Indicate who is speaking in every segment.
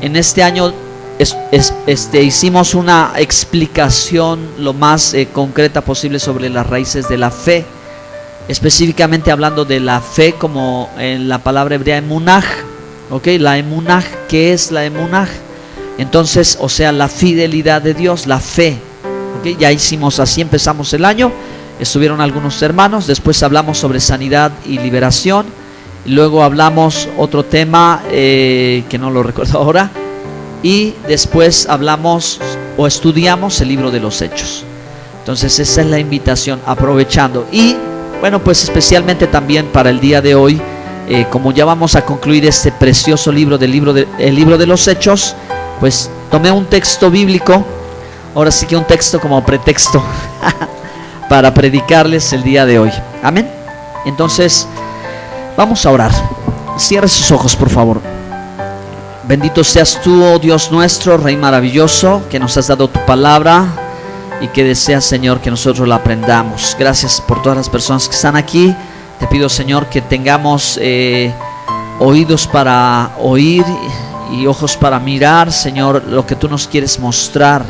Speaker 1: En este año hicimos una explicación lo más concreta posible sobre las raíces de la fe, específicamente hablando de la fe como en la palabra hebrea emunaj. ¿Ok? La emunaj, ¿qué es la emunaj? Entonces, o sea, la fidelidad de Dios, la fe. ¿Ok? Ya hicimos así, empezamos el año. Estuvieron algunos hermanos, después hablamos sobre sanidad y liberación, y luego hablamos otro tema que no lo recuerdo ahora, y después hablamos o estudiamos el libro de los Hechos. Entonces esa es la invitación, aprovechando. Y bueno, pues especialmente también para el día de hoy, como ya vamos a concluir este precioso libro, el libro de los Hechos, pues tomé un texto bíblico, ahora sí que un texto como pretexto para predicarles el día de hoy. Amén. Entonces vamos a orar. Cierre sus ojos, por favor. Bendito seas tú, oh Dios nuestro, Rey maravilloso, que nos has dado tu palabra y que deseas, Señor, que nosotros la aprendamos. Gracias por todas las personas que están aquí. Te pido, Señor, que tengamos oídos para oír y ojos para mirar, Señor, lo que tú nos quieres mostrar,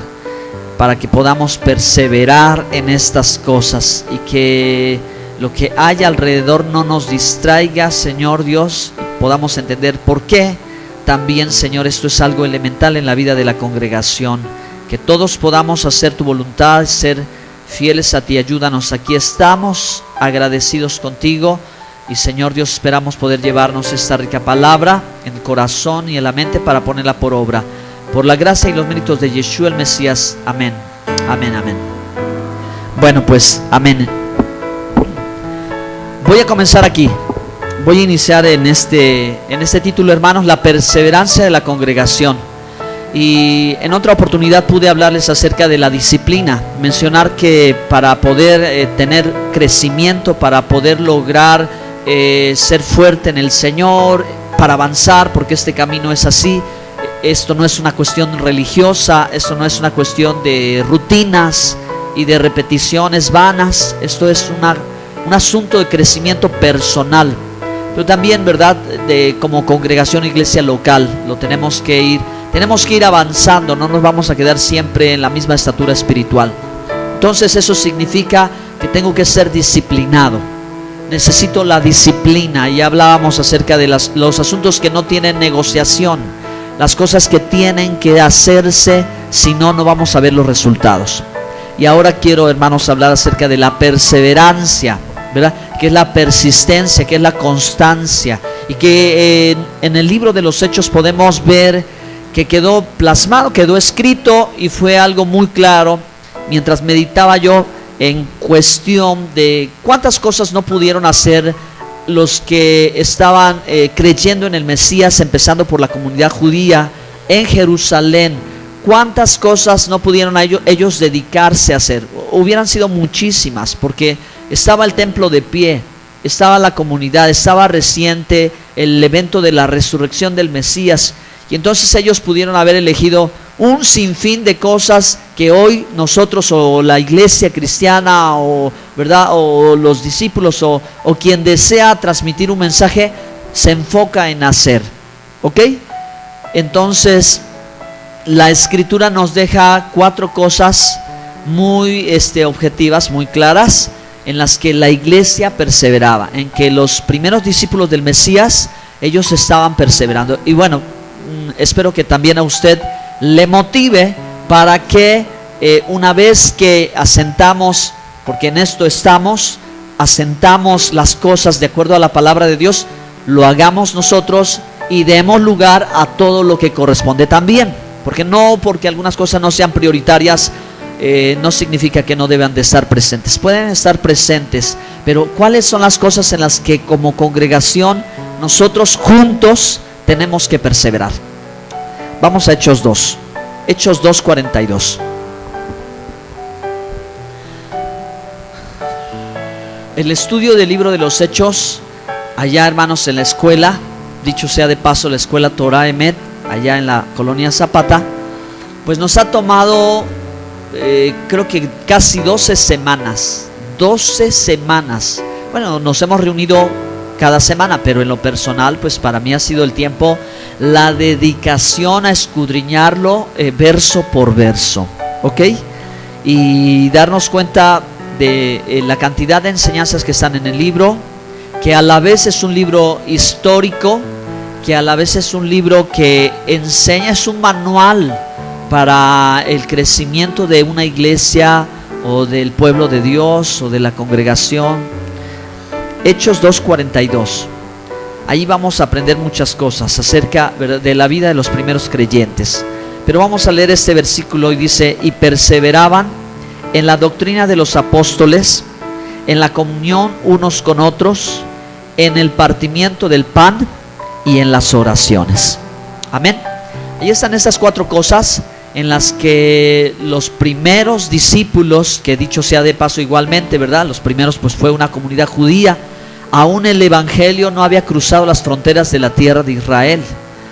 Speaker 1: para que podamos perseverar en estas cosas y que lo que haya alrededor no nos distraiga, Señor Dios, y podamos entender por qué. También, Señor, esto es algo elemental en la vida de la congregación, que todos podamos hacer tu voluntad, ser fieles a ti. Ayúdanos, aquí estamos agradecidos contigo, y Señor Dios, esperamos poder llevarnos esta rica palabra en el corazón y en la mente para ponerla por obra, por la gracia y los méritos de Yeshua el Mesías. Amén, amén, amén. Bueno, pues, amén. Voy a comenzar aquí. Voy a iniciar en este título, hermanos, la perseverancia de la congregación. Y en otra oportunidad pude hablarles acerca de la disciplina, mencionar que para poder tener crecimiento, para poder lograr ser fuerte en el Señor, para avanzar, porque este camino es así. Esto no es una cuestión religiosa, esto no es una cuestión de rutinas y de repeticiones vanas. Esto es un asunto de crecimiento personal, pero también, ¿verdad?, como congregación, iglesia local, tenemos que ir avanzando. No nos vamos a quedar siempre en la misma estatura espiritual. Entonces eso significa que tengo que ser disciplinado. Necesito la disciplina. Y hablábamos acerca de los asuntos que no tienen negociación, las cosas que tienen que hacerse, si no, no vamos a ver los resultados. Y ahora quiero, hermanos, hablar acerca de la perseverancia, ¿verdad?, que es la persistencia, que es la constancia, y que en el libro de los Hechos podemos ver que quedó plasmado, quedó escrito, y fue algo muy claro mientras meditaba yo en cuestión de cuántas cosas no pudieron hacer los que estaban creyendo en el Mesías, empezando por la comunidad judía en Jerusalén. Cuántas cosas no pudieron ellos dedicarse a hacer. Hubieran sido muchísimas, porque estaba el templo de pie, estaba la comunidad, estaba reciente el evento de la resurrección del Mesías, y entonces ellos pudieron haber elegido un sinfín de cosas que hoy nosotros, o la iglesia cristiana, o, ¿verdad?, o los discípulos, o quien desea transmitir un mensaje, se enfoca en hacer. ¿Ok? Entonces la escritura nos deja 4 cosas muy objetivas, muy claras, en las que la iglesia perseveraba, en que los primeros discípulos del Mesías, ellos estaban perseverando. Y bueno, espero que también a usted le motive para que una vez que asentamos, porque en esto estamos, asentamos las cosas de acuerdo a la palabra de Dios, lo hagamos nosotros y demos lugar a todo lo que corresponde también. Porque algunas cosas no sean prioritarias, no significa que no deban de estar presentes. Pueden estar presentes, pero ¿cuáles son las cosas en las que como congregación nosotros juntos tenemos que perseverar? Vamos a Hechos 2, Hechos 2:42. El estudio del libro de los Hechos, allá, hermanos, en la escuela, dicho sea de paso, la escuela Torah Emet, allá en la colonia Zapata, pues nos ha tomado creo que casi 12 semanas. Bueno, nos hemos reunido cada semana, pero en lo personal, pues para mí ha sido el tiempo, la dedicación a escudriñarlo verso por verso, ¿ok? Y darnos cuenta de la cantidad de enseñanzas que están en el libro, que a la vez es un libro histórico, que a la vez es un libro que enseña, es un manual para el crecimiento de una iglesia o del pueblo de Dios o de la congregación. Hechos 2:42. Ahí vamos a aprender muchas cosas acerca de la vida de los primeros creyentes. Pero vamos a leer este versículo y dice: y perseveraban en la doctrina de los apóstoles, en la comunión unos con otros, en el partimiento del pan y en las oraciones. Amén. Ahí están estas 4 cosas en las que los primeros discípulos, que dicho sea de paso igualmente, ¿verdad? Los primeros pues fue una comunidad judía. Aún el evangelio no había cruzado las fronteras de la tierra de Israel,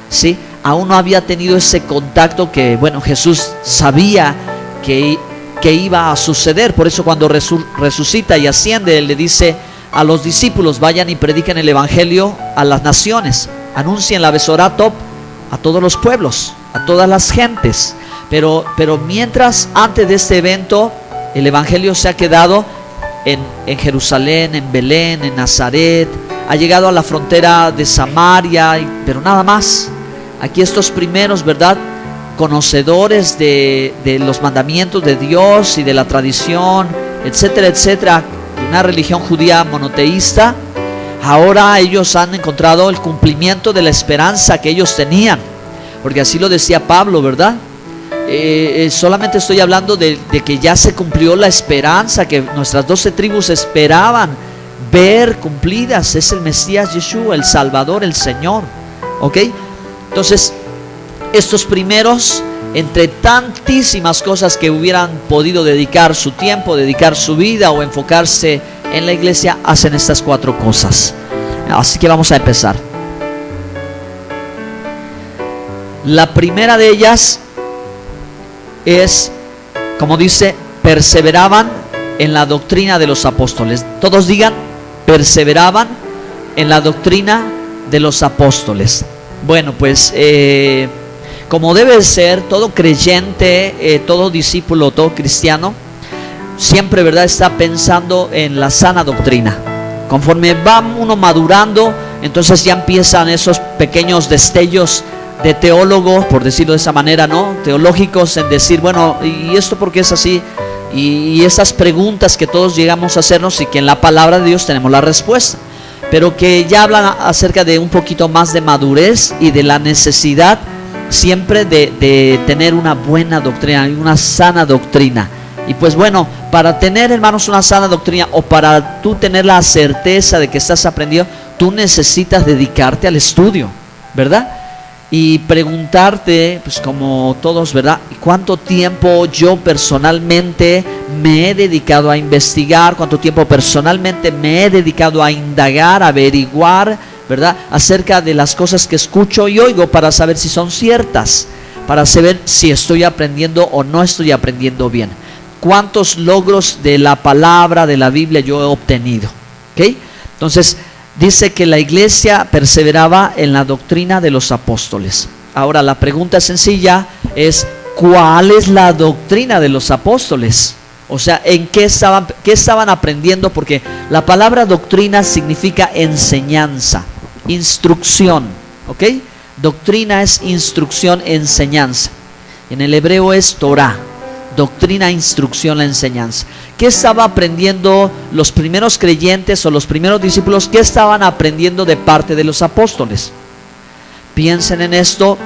Speaker 1: ¿sí? Aún no había tenido ese contacto que, bueno, Jesús sabía que iba a suceder. Por eso cuando resucita y asciende, Él le dice a los discípulos: vayan y prediquen el evangelio a las naciones, anuncien la Besoratop a todos los pueblos, a todas las gentes. Pero mientras, antes de este evento, el evangelio se ha quedado en Jerusalén, en Belén, en Nazaret, ha llegado a la frontera de Samaria, pero nada más. Aquí estos primeros, ¿verdad?, conocedores de los mandamientos de Dios y de la tradición, etcétera, etcétera, una religión judía monoteísta, ahora ellos han encontrado el cumplimiento de la esperanza que ellos tenían, porque así lo decía Pablo, ¿verdad? Solamente estoy hablando de que ya se cumplió la esperanza que nuestras 12 tribus esperaban ver cumplidas. Es el Mesías Yeshua, el Salvador, el Señor, ¿ok? Entonces, estos primeros, entre tantísimas cosas que hubieran podido dedicar su tiempo, dedicar su vida o enfocarse en la iglesia, hacen estas 4 cosas. Así que vamos a empezar. La primera de ellas es, como dice, perseveraban en la doctrina de los apóstoles. Todos digan: perseveraban en la doctrina de los apóstoles. Bueno, pues como debe ser, todo creyente, todo discípulo, todo cristiano, siempre, ¿verdad?, está pensando en la sana doctrina. Conforme va uno madurando, entonces ya empiezan esos pequeños destellos de teólogos, por decirlo de esa manera, ¿no?, teológicos, en decir, bueno, ¿y esto por qué es así? Y esas preguntas que todos llegamos a hacernos y que en la palabra de Dios tenemos la respuesta, pero que ya hablan acerca de un poquito más de madurez y de la necesidad siempre de tener una buena doctrina y una sana doctrina. Y pues bueno, para tener, hermanos, una sana doctrina, o para tú tener la certeza de que estás aprendiendo, tú necesitas dedicarte al estudio, ¿verdad? Y preguntarte, pues como todos, ¿verdad?, ¿cuánto tiempo yo personalmente me he dedicado a investigar? ¿Cuánto tiempo personalmente me he dedicado a indagar, a averiguar, ¿verdad?, acerca de las cosas que escucho y oigo, para saber si son ciertas, para saber si estoy aprendiendo o no estoy aprendiendo bien? ¿Cuántos logros de la palabra, de la Biblia yo he obtenido? ¿Ok? Entonces, dice que la iglesia perseveraba en la doctrina de los apóstoles. Ahora, la pregunta sencilla es: ¿cuál es la doctrina de los apóstoles? O sea, ¿en qué estaban aprendiendo? Porque la palabra doctrina significa enseñanza, instrucción, ¿ok? Doctrina es instrucción, enseñanza. En el hebreo es Torah. Doctrina, instrucción, la enseñanza. ¿Qué estaba aprendiendo los primeros creyentes o los primeros discípulos? ¿Qué estaban aprendiendo de parte de los apóstoles? Piensen en esto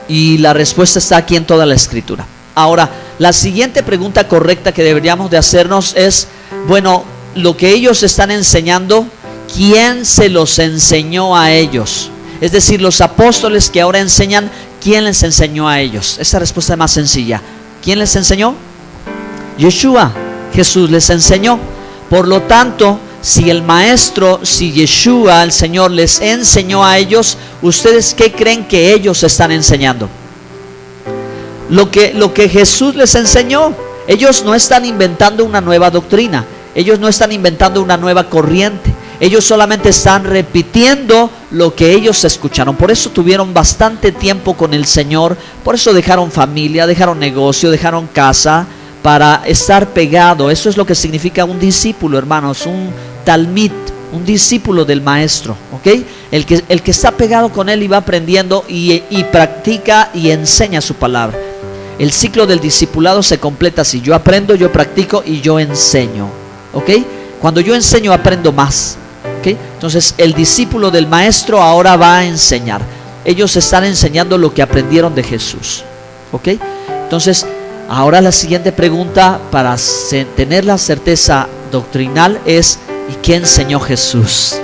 Speaker 1: y la respuesta está aquí en toda la escritura. Ahora, la siguiente pregunta correcta que deberíamos de hacernos es: bueno, lo que ellos están enseñando, ¿quién se los enseñó a ellos? Es decir, los apóstoles que ahora enseñan, ¿quién les enseñó a ellos? Esa respuesta es más sencilla. ¿Quién les enseñó? Yeshua, Jesús les enseñó. Por lo tanto, si el maestro, si Yeshua, el Señor, les enseñó a ellos, ¿ustedes qué creen que ellos están enseñando? Lo que Jesús les enseñó. Ellos no están inventando una nueva doctrina, ellos no están inventando una nueva corriente, Ellos solamente están repitiendo lo que ellos escucharon. Por eso tuvieron bastante tiempo con el Señor. Por eso dejaron familia, dejaron negocio, dejaron casa para estar pegado. Eso es lo que significa un discípulo, hermanos, un talmid, un discípulo del maestro, ¿ok? El que está pegado con él y va aprendiendo y practica y enseña su palabra. El ciclo del discipulado se completa así: yo aprendo, yo practico y yo enseño, ¿ok? Cuando yo enseño aprendo más, ¿ok? Entonces el discípulo del maestro ahora va a enseñar. Ellos están enseñando lo que aprendieron de Jesús, ¿ok? Entonces ahora la siguiente pregunta para tener la certeza doctrinal es: ¿y qué enseñó Jesús?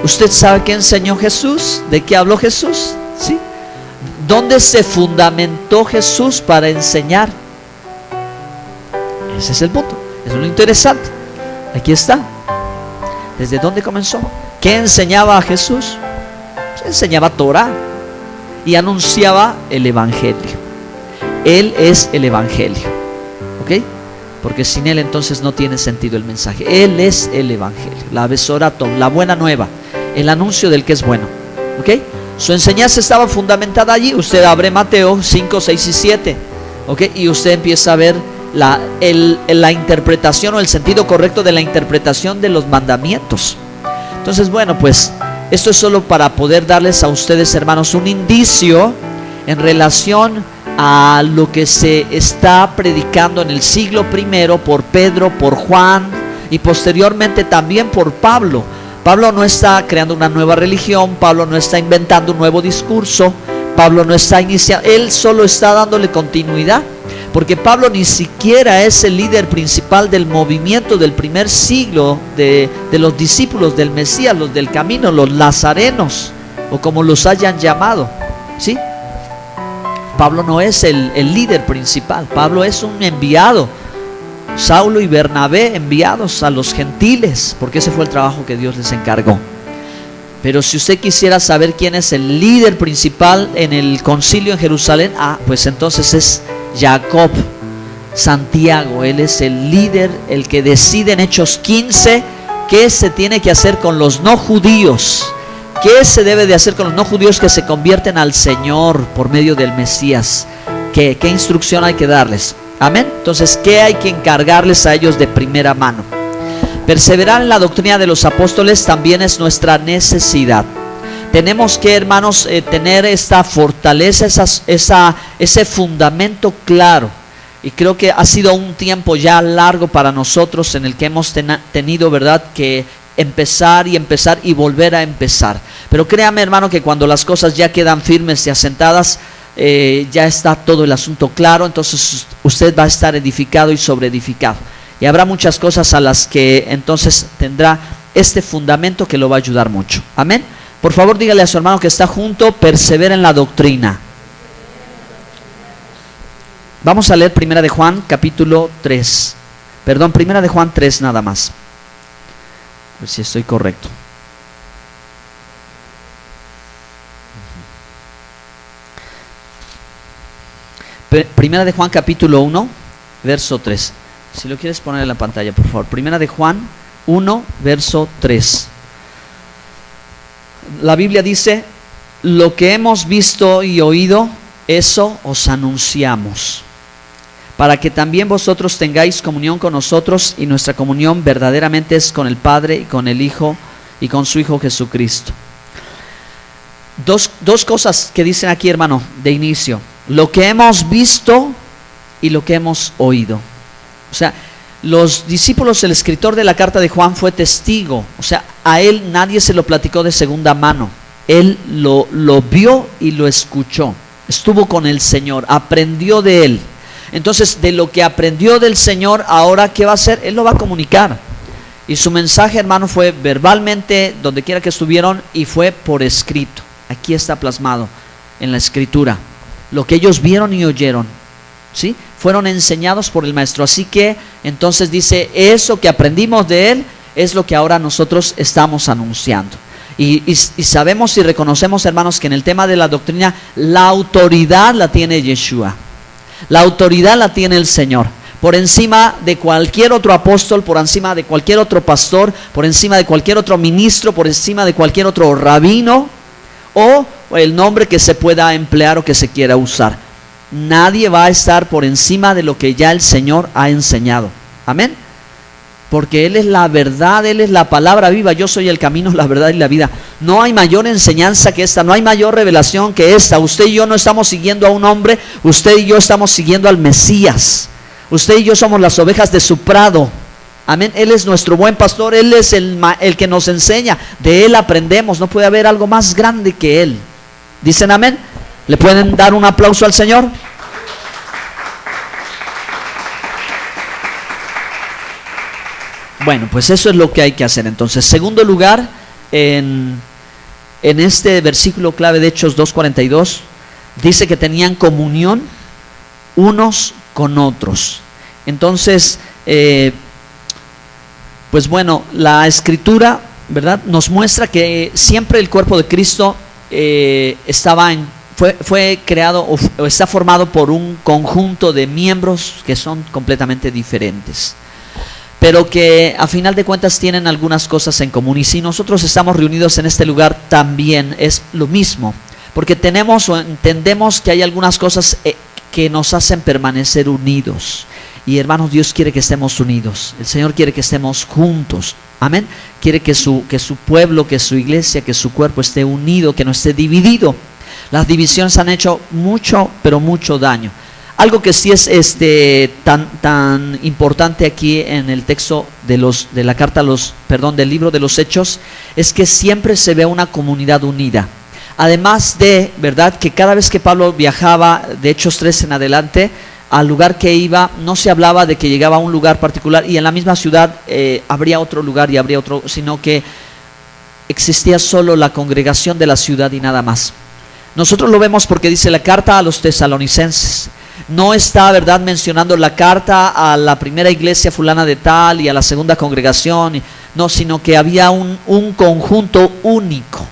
Speaker 1: ¿Usted sabe qué enseñó Jesús? ¿De qué habló Jesús? ¿Sí? ¿Dónde se fundamentó Jesús para enseñar? Ese es el punto. Eso es lo interesante. Aquí está. ¿Desde dónde comenzó? ¿Qué enseñaba a Jesús? Enseñaba Torah y anunciaba el Evangelio. Él es el Evangelio, ¿ok? Porque sin Él entonces no tiene sentido el mensaje. Él es el Evangelio, la Besorato, la buena nueva, el anuncio del que es bueno, ¿ok? Su enseñanza estaba fundamentada allí. Usted abre Mateo 5, 6 y 7, ¿ok? Y usted empieza a ver la interpretación o el sentido correcto de la interpretación de los mandamientos. Entonces, bueno, pues esto es solo para poder darles a ustedes, hermanos, un indicio en relación a lo que se está predicando en el siglo I por Pedro, por Juan y posteriormente también por Pablo. Pablo no está creando una nueva religión, Pablo no está inventando un nuevo discurso, Pablo no está iniciando, él solo está dándole continuidad, porque Pablo ni siquiera es el líder principal del movimiento del primer siglo de los discípulos del Mesías, los del camino, los nazarenos, o como los hayan llamado, ¿sí? Pablo no es el líder principal. Pablo es un enviado. Saulo y Bernabé enviados a los gentiles, porque ese fue el trabajo que Dios les encargó. Pero si usted quisiera saber quién es el líder principal en el concilio en Jerusalén, pues entonces es Jacob, Santiago. Él es el líder, el que decide en Hechos 15 qué se tiene que hacer con los no judíos. ¿Qué se debe de hacer con los no judíos que se convierten al Señor por medio del Mesías? ¿Qué instrucción hay que darles? Amén. Entonces, ¿qué hay que encargarles a ellos de primera mano? Perseverar en la doctrina de los apóstoles también es nuestra necesidad. Tenemos que, hermanos, tener esta fortaleza, ese fundamento claro. Y creo que ha sido un tiempo ya largo para nosotros en el que hemos tenido, ¿verdad?, que empezar y volver a empezar. Pero créame, hermano, que cuando las cosas ya quedan firmes y asentadas, ya está todo el asunto claro. Entonces usted va a estar edificado y sobreedificado, y habrá muchas cosas a las que entonces tendrá este fundamento que lo va a ayudar mucho. Amén. Por favor, dígale a su hermano que está junto: persevera en la doctrina. Vamos a leer Primera de Juan capítulo 3. Perdón, Primera de Juan 3 nada más. A ver si estoy correcto. Primera de Juan capítulo 1, verso 3. Si lo quieres poner en la pantalla, por favor. Primera de Juan 1, verso 3. La Biblia dice: lo que hemos visto y oído, eso os anunciamos, para que también vosotros tengáis comunión con nosotros, y nuestra comunión verdaderamente es con el Padre y con el Hijo y con su Hijo Jesucristo. Dos cosas que dicen aquí, hermano, de inicio: lo que hemos visto y lo que hemos oído. O sea, los discípulos, el escritor de la carta de Juan fue testigo. O sea, a él nadie se lo platicó de segunda mano. Él lo vio y lo escuchó. Estuvo con el Señor, aprendió de él. Entonces, de lo que aprendió del Señor, ahora ¿qué va a hacer? Él lo va a comunicar. Y su mensaje, hermano, fue verbalmente, donde quiera que estuvieron, y fue por escrito. Aquí está plasmado en la escritura lo que ellos vieron y oyeron, ¿sí? Fueron enseñados por el maestro. Así que entonces dice: eso que aprendimos de él es lo que ahora nosotros estamos anunciando. Y sabemos y reconocemos, hermanos, que en el tema de la doctrina la autoridad la tiene Yeshua, la autoridad la tiene el Señor. por encima de cualquier otro apóstol, por encima de cualquier otro pastor, por encima de cualquier otro ministro, por encima de cualquier otro rabino o el nombre que se pueda emplear o que se quiera usar. Nadie va a estar por encima de lo que ya el Señor ha enseñado. Amén. Porque Él es la verdad, Él es la palabra viva. Yo soy el camino, la verdad y la vida. No hay mayor enseñanza que esta, no hay mayor revelación que esta. Usted y yo no estamos siguiendo a un hombre, usted y yo estamos siguiendo al Mesías. Usted y yo somos las ovejas de su prado. Amén. Él es nuestro buen pastor, Él es el que nos enseña. De Él aprendemos, no puede haber algo más grande que Él. ¿Dicen amén? ¿Le pueden dar un aplauso al Señor? Bueno, pues eso es lo que hay que hacer. Entonces, segundo lugar, en este versículo clave de Hechos 2:42, dice que tenían comunión unos con otros. Entonces, pues bueno, la Escritura, ¿verdad?, nos muestra que siempre el cuerpo de Cristo fue creado o está formado por un conjunto de miembros que son completamente diferentes, pero que a final de cuentas tienen algunas cosas en común. Y si nosotros estamos reunidos en este lugar, también es lo mismo, porque tenemos o entendemos que hay algunas cosas que nos hacen permanecer unidos. Y hermanos, Dios quiere que estemos unidos. El Señor quiere que estemos juntos. Amén. Quiere que su pueblo, que su iglesia, que su cuerpo esté unido, que no esté dividido. Las divisiones han hecho mucho, pero mucho daño. Algo que sí es tan importante aquí en el texto de la carta del libro de los Hechos, es que siempre se ve una comunidad unida. Además de, ¿verdad?, que cada vez que Pablo viajaba de Hechos 3 en adelante, al lugar que iba, no se hablaba de que llegaba a un lugar particular y en la misma ciudad habría otro lugar y habría otro, sino que existía solo la congregación de la ciudad y nada más. Nosotros lo vemos porque dice la carta a los tesalonicenses. No está, ¿verdad?, mencionando la carta a la primera iglesia fulana de tal y a la segunda congregación, no, sino que había un conjunto único.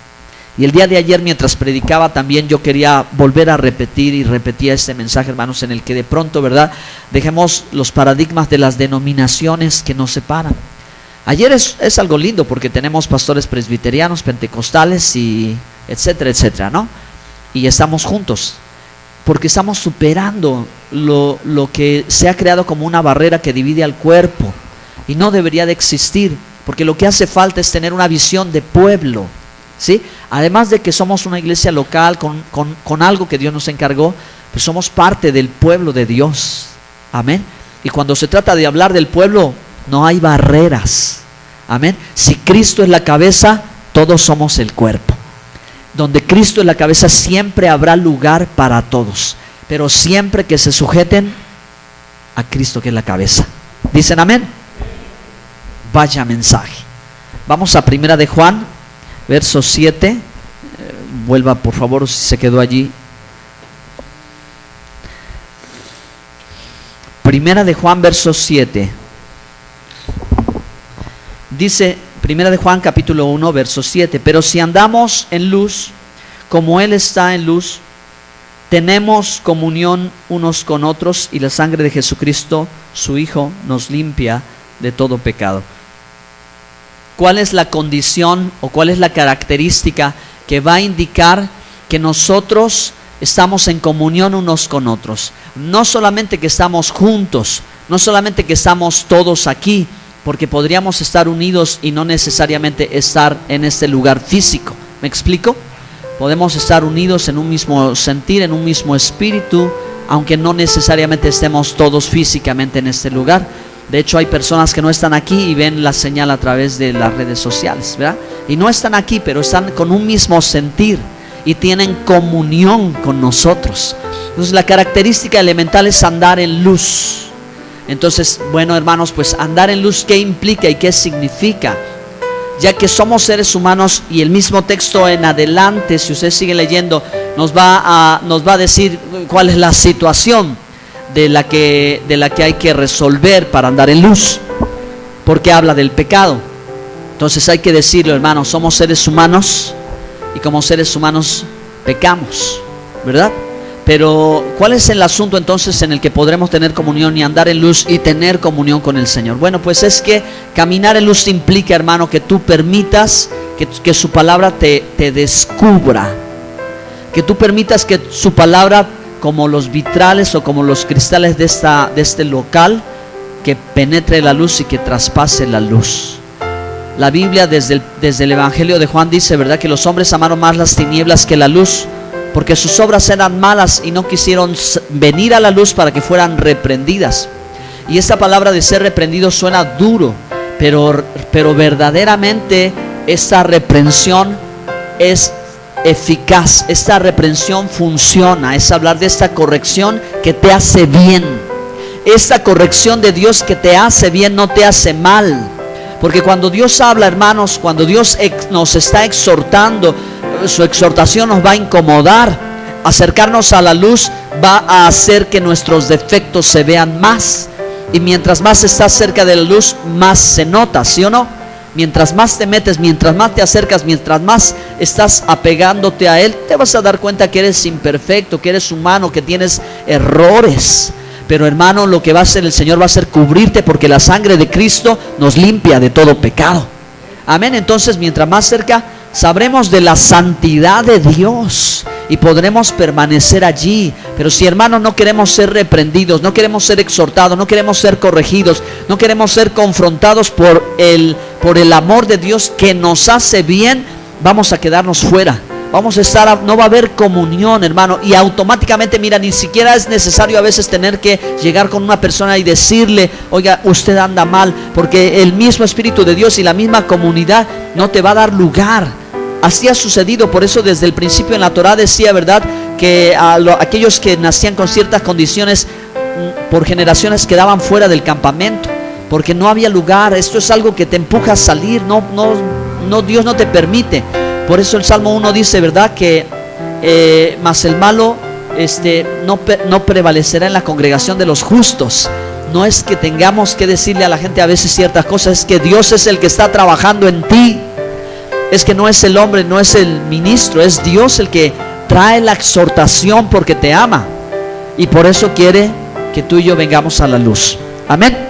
Speaker 1: Y el día de ayer, mientras predicaba, también yo quería volver a repetir y repetía este mensaje, hermanos, en el que de pronto, ¿verdad?, dejemos los paradigmas de las denominaciones que nos separan. Ayer es algo lindo porque tenemos pastores presbiterianos, pentecostales y etcétera, etcétera, ¿no? Y estamos juntos porque estamos superando lo que se ha creado como una barrera que divide al cuerpo y no debería de existir, porque lo que hace falta es tener una visión de pueblo, ¿sí? Además de que somos una iglesia local con algo que Dios nos encargó, pues somos parte del pueblo de Dios. Amén. Y cuando se trata de hablar del pueblo, no hay barreras. Amén. Si Cristo es la cabeza, todos somos el cuerpo. Donde Cristo es la cabeza, siempre habrá lugar para todos, pero siempre que se sujeten a Cristo, que es la cabeza. ¿Dicen amén? Vaya mensaje. Vamos a Primera de Juan, verso 7. Vuelva por favor, si se quedó allí. Primera de Juan, verso 7. Dice Primera de Juan, capítulo 1, verso 7. Pero si andamos en luz, como Él está en luz, tenemos comunión unos con otros, y la sangre de Jesucristo, su Hijo, nos limpia de todo pecado. ¿Cuál es la condición o cuál es la característica que va a indicar que nosotros estamos en comunión unos con otros? No solamente que estamos juntos, no solamente que estamos todos aquí, porque podríamos estar unidos y no necesariamente estar en este lugar físico. ¿Me explico? Podemos estar unidos en un mismo sentir, en un mismo espíritu, aunque no necesariamente estemos todos físicamente en este lugar. De hecho, hay personas que no están aquí y ven la señal a través de las redes sociales, ¿verdad? Y no están aquí, pero están con un mismo sentir y tienen comunión con nosotros. Entonces, la característica elemental es andar en luz. Entonces, bueno, hermanos, pues andar en luz, ¿qué implica y qué significa? Ya que somos seres humanos, y el mismo texto en adelante, si usted sigue leyendo, nos va a decir cuál es la situación de la que hay que resolver para andar en luz, porque habla del pecado. Entonces hay que decirlo, hermanos, somos seres humanos y como seres humanos pecamos, ¿verdad? Pero ¿cuál es el asunto entonces en el que podremos tener comunión y andar en luz y tener comunión con el Señor? Bueno, pues es que caminar en luz implica, hermano, que tú permitas que su palabra te descubra, que tú permitas que su palabra, como los vitrales o como los cristales de este local, que penetre la luz y que traspase la luz. La Biblia desde el Evangelio de Juan dice, ¿verdad?, que los hombres amaron más las tinieblas que la luz, porque sus obras eran malas y no quisieron venir a la luz para que fueran reprendidas. Y esta palabra de ser reprendido suena duro, pero verdaderamente esta reprensión es eficaz, esta reprensión funciona. Es hablar de esta corrección que te hace bien, esta corrección de Dios que te hace bien, no te hace mal. Porque cuando Dios habla, hermanos, cuando Dios nos está exhortando, su exhortación nos va a incomodar. Acercarnos a la luz va a hacer que nuestros defectos se vean más, y mientras más estás cerca de la luz, más se nota, ¿sí o no? Mientras más te metes, mientras más te acercas, mientras más estás apegándote a Él, te vas a dar cuenta que eres imperfecto, que eres humano, que tienes errores. Pero, hermano, lo que va a hacer el Señor va a ser cubrirte, porque la sangre de Cristo nos limpia de todo pecado. Amén. Entonces, mientras más cerca, sabremos de la santidad de Dios y podremos permanecer allí. Pero si, hermanos, no queremos ser reprendidos, no queremos ser exhortados, no queremos ser corregidos, no queremos ser confrontados por el amor de Dios que nos hace bien, vamos a quedarnos fuera. Vamos a estar, no va a haber comunión, hermano. Y automáticamente, mira, ni siquiera es necesario a veces tener que llegar con una persona y decirle, oiga, usted anda mal, porque el mismo Espíritu de Dios y la misma comunidad no te va a dar lugar. Así ha sucedido. Por eso desde el principio en la Torah decía, ¿verdad?, que aquellos que nacían con ciertas condiciones por generaciones quedaban fuera del campamento, porque no había lugar. Esto es algo que te empuja a salir. No, Dios no te permite. Por eso el Salmo 1 dice, ¿verdad?, que mas el malo no prevalecerá en la congregación de los justos. No es que tengamos que decirle a la gente a veces ciertas cosas, es que Dios es el que está trabajando en ti. Es que no es el hombre, no es el ministro, es Dios el que trae la exhortación porque te ama. Y por eso quiere que tú y yo vengamos a la luz. Amén.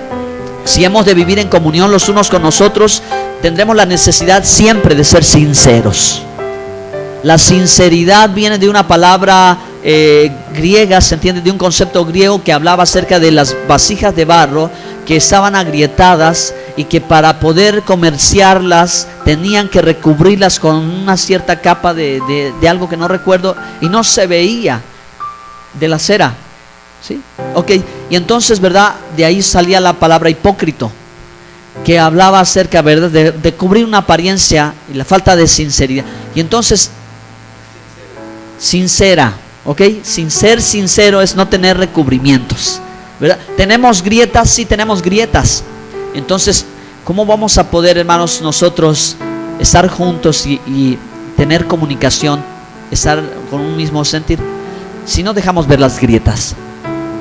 Speaker 1: Si hemos de vivir en comunión los unos con nosotros, tendremos la necesidad siempre de ser sinceros. La sinceridad viene de una palabra griega, se entiende, de un concepto griego que hablaba acerca de las vasijas de barro que estaban agrietadas y que para poder comerciarlas tenían que recubrirlas con una cierta capa de algo que no recuerdo, y no se veía, de la cera. ¿Sí? Ok, y entonces, ¿verdad?, de ahí salía la palabra hipócrita, que hablaba acerca, ¿verdad?, de cubrir una apariencia y la falta de sinceridad. Y entonces, sincera, ok, sin ser sincero es no tener recubrimientos, ¿verdad? ¿Tenemos grietas? Sí, tenemos grietas. Entonces, ¿cómo vamos a poder, hermanos, nosotros estar juntos y tener comunicación, estar con un mismo sentir, si no dejamos ver las grietas?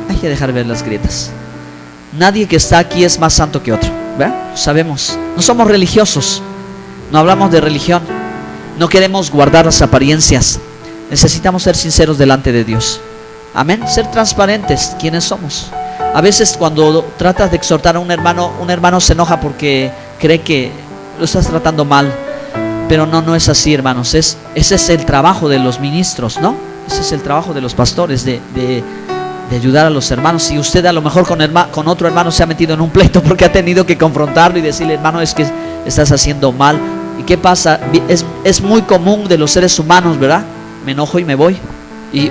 Speaker 1: Hay que dejar ver las grietas. Nadie que está aquí es más santo que otro, ¿verdad? Sabemos. No somos religiosos, no hablamos de religión, no queremos guardar las apariencias. Necesitamos ser sinceros delante de Dios. Amén. Ser transparentes, ¿quiénes somos? A veces cuando tratas de exhortar a un hermano se enoja porque cree que lo estás tratando mal. Pero no es así, hermanos. Ese es el trabajo de los ministros, ¿no? Ese es el trabajo de los pastores, de ayudar a los hermanos. Si usted a lo mejor con otro hermano se ha metido en un pleito porque ha tenido que confrontarlo y decirle, hermano, es que estás haciendo mal. ¿Y qué pasa? Es muy común de los seres humanos, ¿verdad? Me enojo y me voy,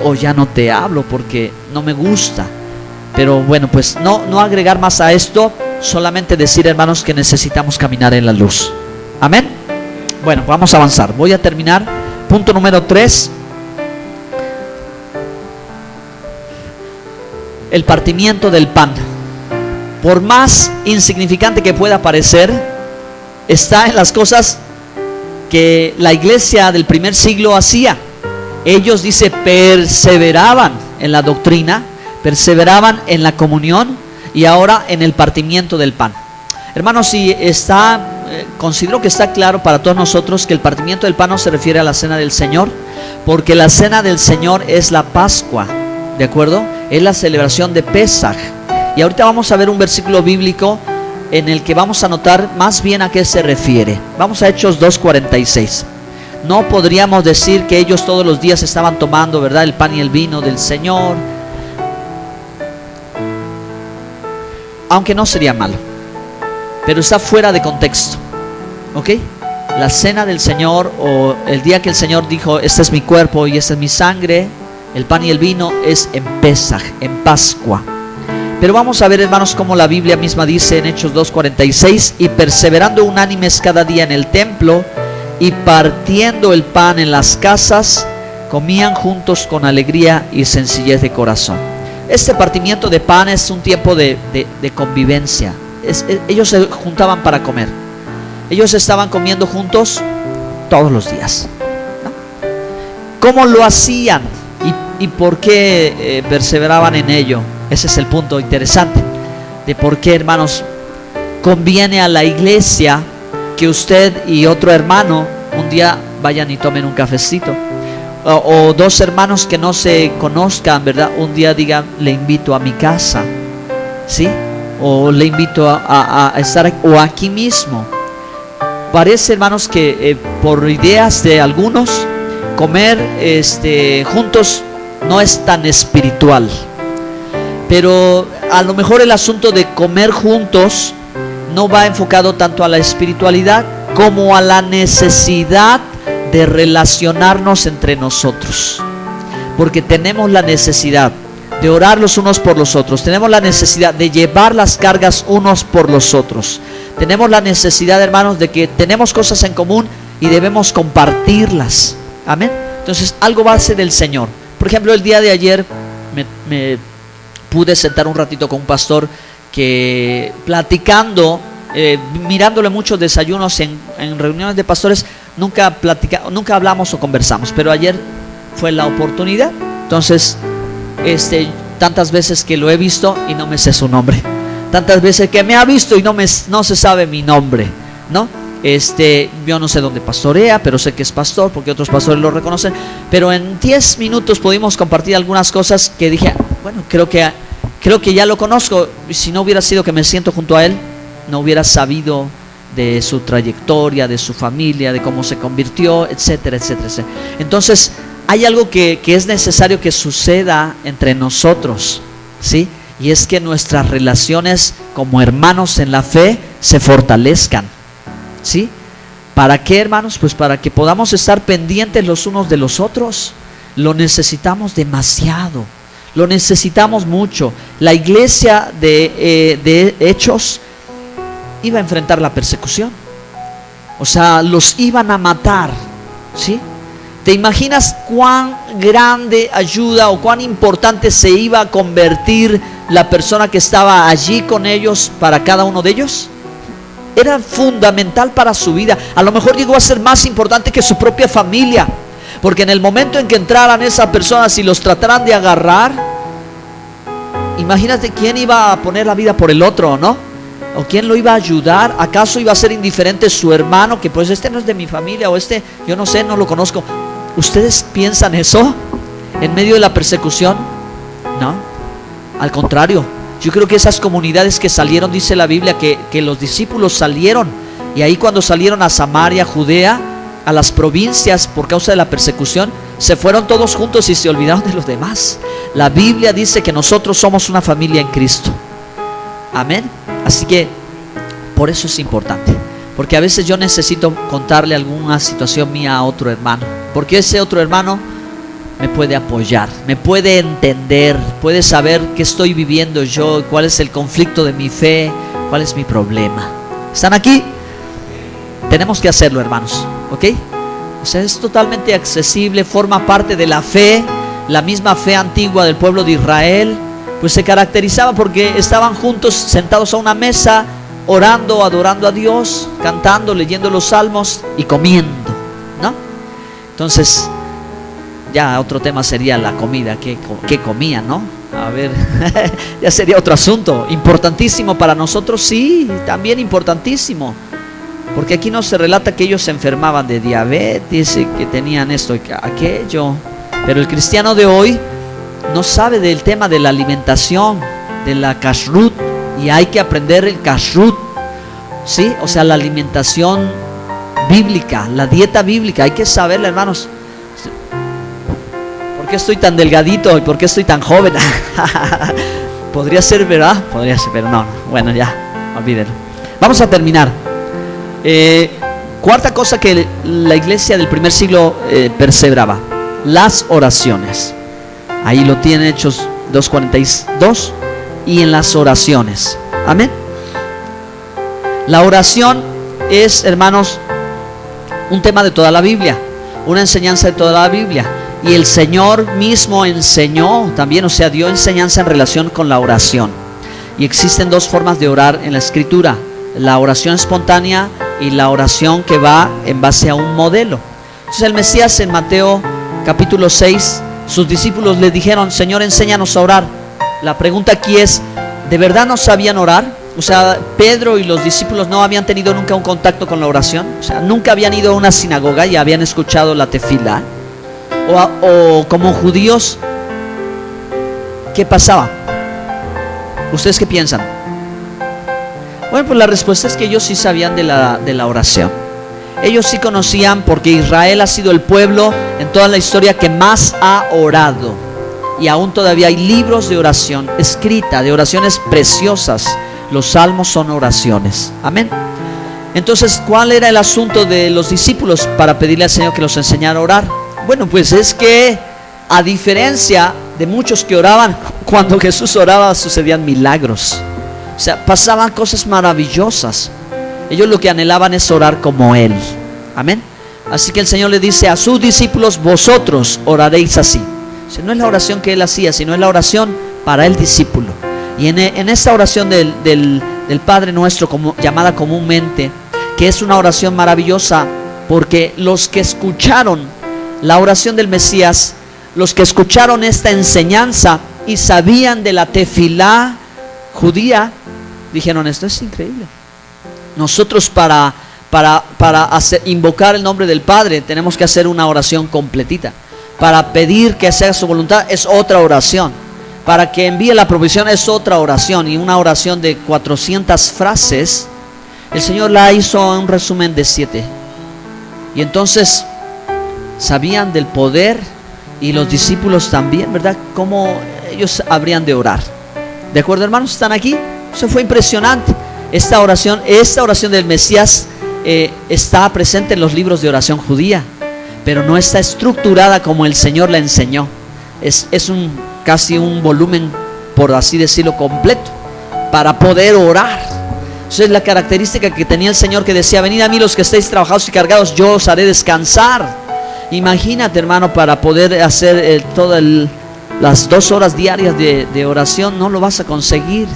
Speaker 1: o ya no te hablo porque no me gusta. Pero bueno, pues no agregar más a esto, solamente decir, hermanos, que necesitamos caminar en la luz. Amén. Bueno, vamos a avanzar. Voy a terminar. Punto número 3. El partimiento del pan. Por más insignificante que pueda parecer, está en las cosas que la iglesia del primer siglo hacía. Ellos, dice, perseveraban en la doctrina, perseveraban en la comunión y ahora en el partimiento del pan. Hermanos, si considero que está claro para todos nosotros que el partimiento del pan no se refiere a la cena del Señor, porque la cena del Señor es la Pascua. ¿de acuerdo? Es la celebración de Pesaj. Y ahorita vamos a ver un versículo bíblico en el que vamos a notar más bien a qué se refiere. Vamos a Hechos 2:46. No podríamos decir que ellos todos los días estaban tomando, ¿verdad?, el pan y el vino del Señor, aunque no sería malo, pero está fuera de contexto, ¿ok? La cena del Señor, o el día que el Señor dijo, este es mi cuerpo y esta es mi sangre, el pan y el vino, es en Pesaj, en Pascua. Pero vamos a ver, hermanos, como la Biblia misma dice en Hechos 2:46, y perseverando unánimes cada día en el templo, y partiendo el pan en las casas, comían juntos con alegría y sencillez de corazón. Este partimiento de pan es un tiempo de convivencia. Ellos se juntaban para comer. Ellos estaban comiendo juntos todos los días, ¿no? ¿Cómo lo hacían? ¿Y por qué perseveraban en ello? Ese es el punto interesante de por qué, hermanos, conviene a la iglesia que usted y otro hermano un día vayan y tomen un cafecito, o dos hermanos que no se conozcan, ¿verdad?, un día digan, le invito a mi casa, ¿sí? O le invito a estar, o aquí mismo. Parece, hermanos, que por ideas de algunos, comer juntos no es tan espiritual. Pero a lo mejor el asunto de comer juntos no va enfocado tanto a la espiritualidad como a la necesidad de relacionarnos entre nosotros. Porque tenemos la necesidad de orar los unos por los otros. Tenemos la necesidad de llevar las cargas unos por los otros. Tenemos la necesidad, hermanos, de que tenemos cosas en común y debemos compartirlas. Amén. Entonces, algo va a ser del Señor. Por ejemplo, el día de ayer me pude sentar un ratito con un pastor que, platicando, mirándole muchos desayunos en reuniones de pastores, nunca hablamos o conversamos, pero ayer fue la oportunidad. Entonces, tantas veces que lo he visto y no me sé su nombre, tantas veces que me ha visto y no se sabe mi nombre, ¿no? Yo no sé dónde pastorea, pero sé que es pastor porque otros pastores lo reconocen. Pero en 10 minutos pudimos compartir algunas cosas que dije, bueno, creo que ya lo conozco. Si no hubiera sido que me siento junto a él, no hubiera sabido de su trayectoria, de su familia, de cómo se convirtió, etcétera, etcétera, etcétera. Entonces, hay algo que es necesario que suceda entre nosotros, ¿sí? Y es que nuestras relaciones como hermanos en la fe se fortalezcan, ¿sí? ¿Para qué, hermanos? Pues para que podamos estar pendientes los unos de los otros. Lo necesitamos demasiado, lo necesitamos mucho. La iglesia de Hechos iba a enfrentar la persecución, o sea, los iban a matar, ¿sí? ¿Te imaginas cuán grande ayuda o cuán importante se iba a convertir la persona que estaba allí con ellos para cada uno de ellos? Era fundamental para su vida. A lo mejor llegó a ser más importante que su propia familia, porque en el momento en que entraran esas personas y los trataran de agarrar, imagínate quién iba a poner la vida por el otro, ¿no? ¿O quién lo iba a ayudar? ¿Acaso iba a ser indiferente su hermano, que pues no es de mi familia, o yo no sé, no lo conozco? ¿Ustedes piensan eso en medio de la persecución? No, al contrario. Yo creo que esas comunidades que salieron, dice la Biblia, que los discípulos salieron, y ahí cuando salieron a Samaria, Judea, a las provincias por causa de la persecución, se fueron todos juntos y se olvidaron de los demás. La Biblia dice que nosotros somos una familia en Cristo. Amén. Así que por eso es importante, porque a veces yo necesito contarle alguna situación mía a otro hermano, porque ese otro hermano me puede apoyar, me puede entender, puede saber qué estoy viviendo yo, cuál es el conflicto de mi fe, cuál es mi problema. ¿Están aquí? Tenemos que hacerlo, hermanos, ¿ok? O sea, es totalmente accesible, forma parte de la fe. La misma fe antigua del pueblo de Israel pues se caracterizaba porque estaban juntos, sentados a una mesa, orando, adorando a Dios, cantando, leyendo los salmos y comiendo, ¿no? Entonces, ya otro tema sería la comida, ¿qué comían, no? A ver, ya sería otro asunto. Importantísimo para nosotros, sí, también importantísimo, porque aquí no se relata que ellos se enfermaban de diabetes y que tenían esto y aquello. Pero el cristiano de hoy no sabe del tema de la alimentación, de la kashrut, y hay que aprender el kashrut, ¿sí? O sea, la alimentación bíblica, la dieta bíblica, hay que saberla, hermanos. ¿Por qué estoy tan delgadito y por qué estoy tan joven? Podría ser, ¿verdad? Podría ser, pero no. Bueno, ya, olvídenlo. Vamos a terminar. Cuarta cosa que la iglesia del primer siglo perseveraba: las oraciones. Ahí lo tiene Hechos 2:42. Y en las oraciones. Amén. La oración es, hermanos, un tema de toda la Biblia, una enseñanza de toda la Biblia. Y el Señor mismo enseñó también, o sea, dio enseñanza en relación con la oración. Y existen dos formas de orar en la Escritura: la oración espontánea y la oración que va en base a un modelo. Entonces el Mesías, en Mateo capítulo 6, sus discípulos le dijeron: Señor, enséñanos a orar. La pregunta aquí es, ¿de verdad no sabían orar? O sea, Pedro y los discípulos no habían tenido nunca un contacto con la oración. O sea, nunca habían ido a una sinagoga y habían escuchado la tefilá. O como judíos, ¿qué pasaba? ¿Ustedes qué piensan? Bueno, pues la respuesta es que ellos sí sabían de la oración. Ellos sí conocían, porque Israel ha sido el pueblo en toda la historia que más ha orado. Y aún todavía hay libros de oración escrita, de oraciones preciosas. Los salmos son oraciones. Amén. Entonces, ¿cuál era el asunto de los discípulos para pedirle al Señor que los enseñara a orar? Bueno, pues es que, a diferencia de muchos que oraban, cuando Jesús oraba sucedían milagros. O sea, pasaban cosas maravillosas. Ellos lo que anhelaban es orar como Él. Amén. Así que el Señor le dice a sus discípulos: vosotros oraréis así. O sea, no es la oración que Él hacía, sino es la oración para el discípulo. Y en esta oración del Padre Nuestro, llamada comúnmente, que es una oración maravillosa, porque los que escucharon la oración del Mesías, los que escucharon esta enseñanza y sabían de la tefilá judía, dijeron: esto es increíble. Nosotros para invocar el nombre del Padre tenemos que hacer una oración completita. Para pedir que sea su voluntad es otra oración. Para que envíe la provisión es otra oración. Y una oración de 400 frases, el Señor la hizo en un resumen de 7. Y entonces sabían del poder, y los discípulos también, ¿verdad? Cómo ellos habrían de orar. ¿De acuerdo, hermanos? ¿Están aquí? Eso fue impresionante. Esta oración del Mesías está presente en los libros de oración judía, pero no está estructurada como el Señor la enseñó. Es casi un volumen, por así decirlo, completo, para poder orar. Esa es la característica que tenía el Señor, que decía: venid a mí los que estéis trabajados y cargados, yo os haré descansar. Imagínate, hermano, para poder hacer todas las 2 horas diarias de oración, no lo vas a conseguir.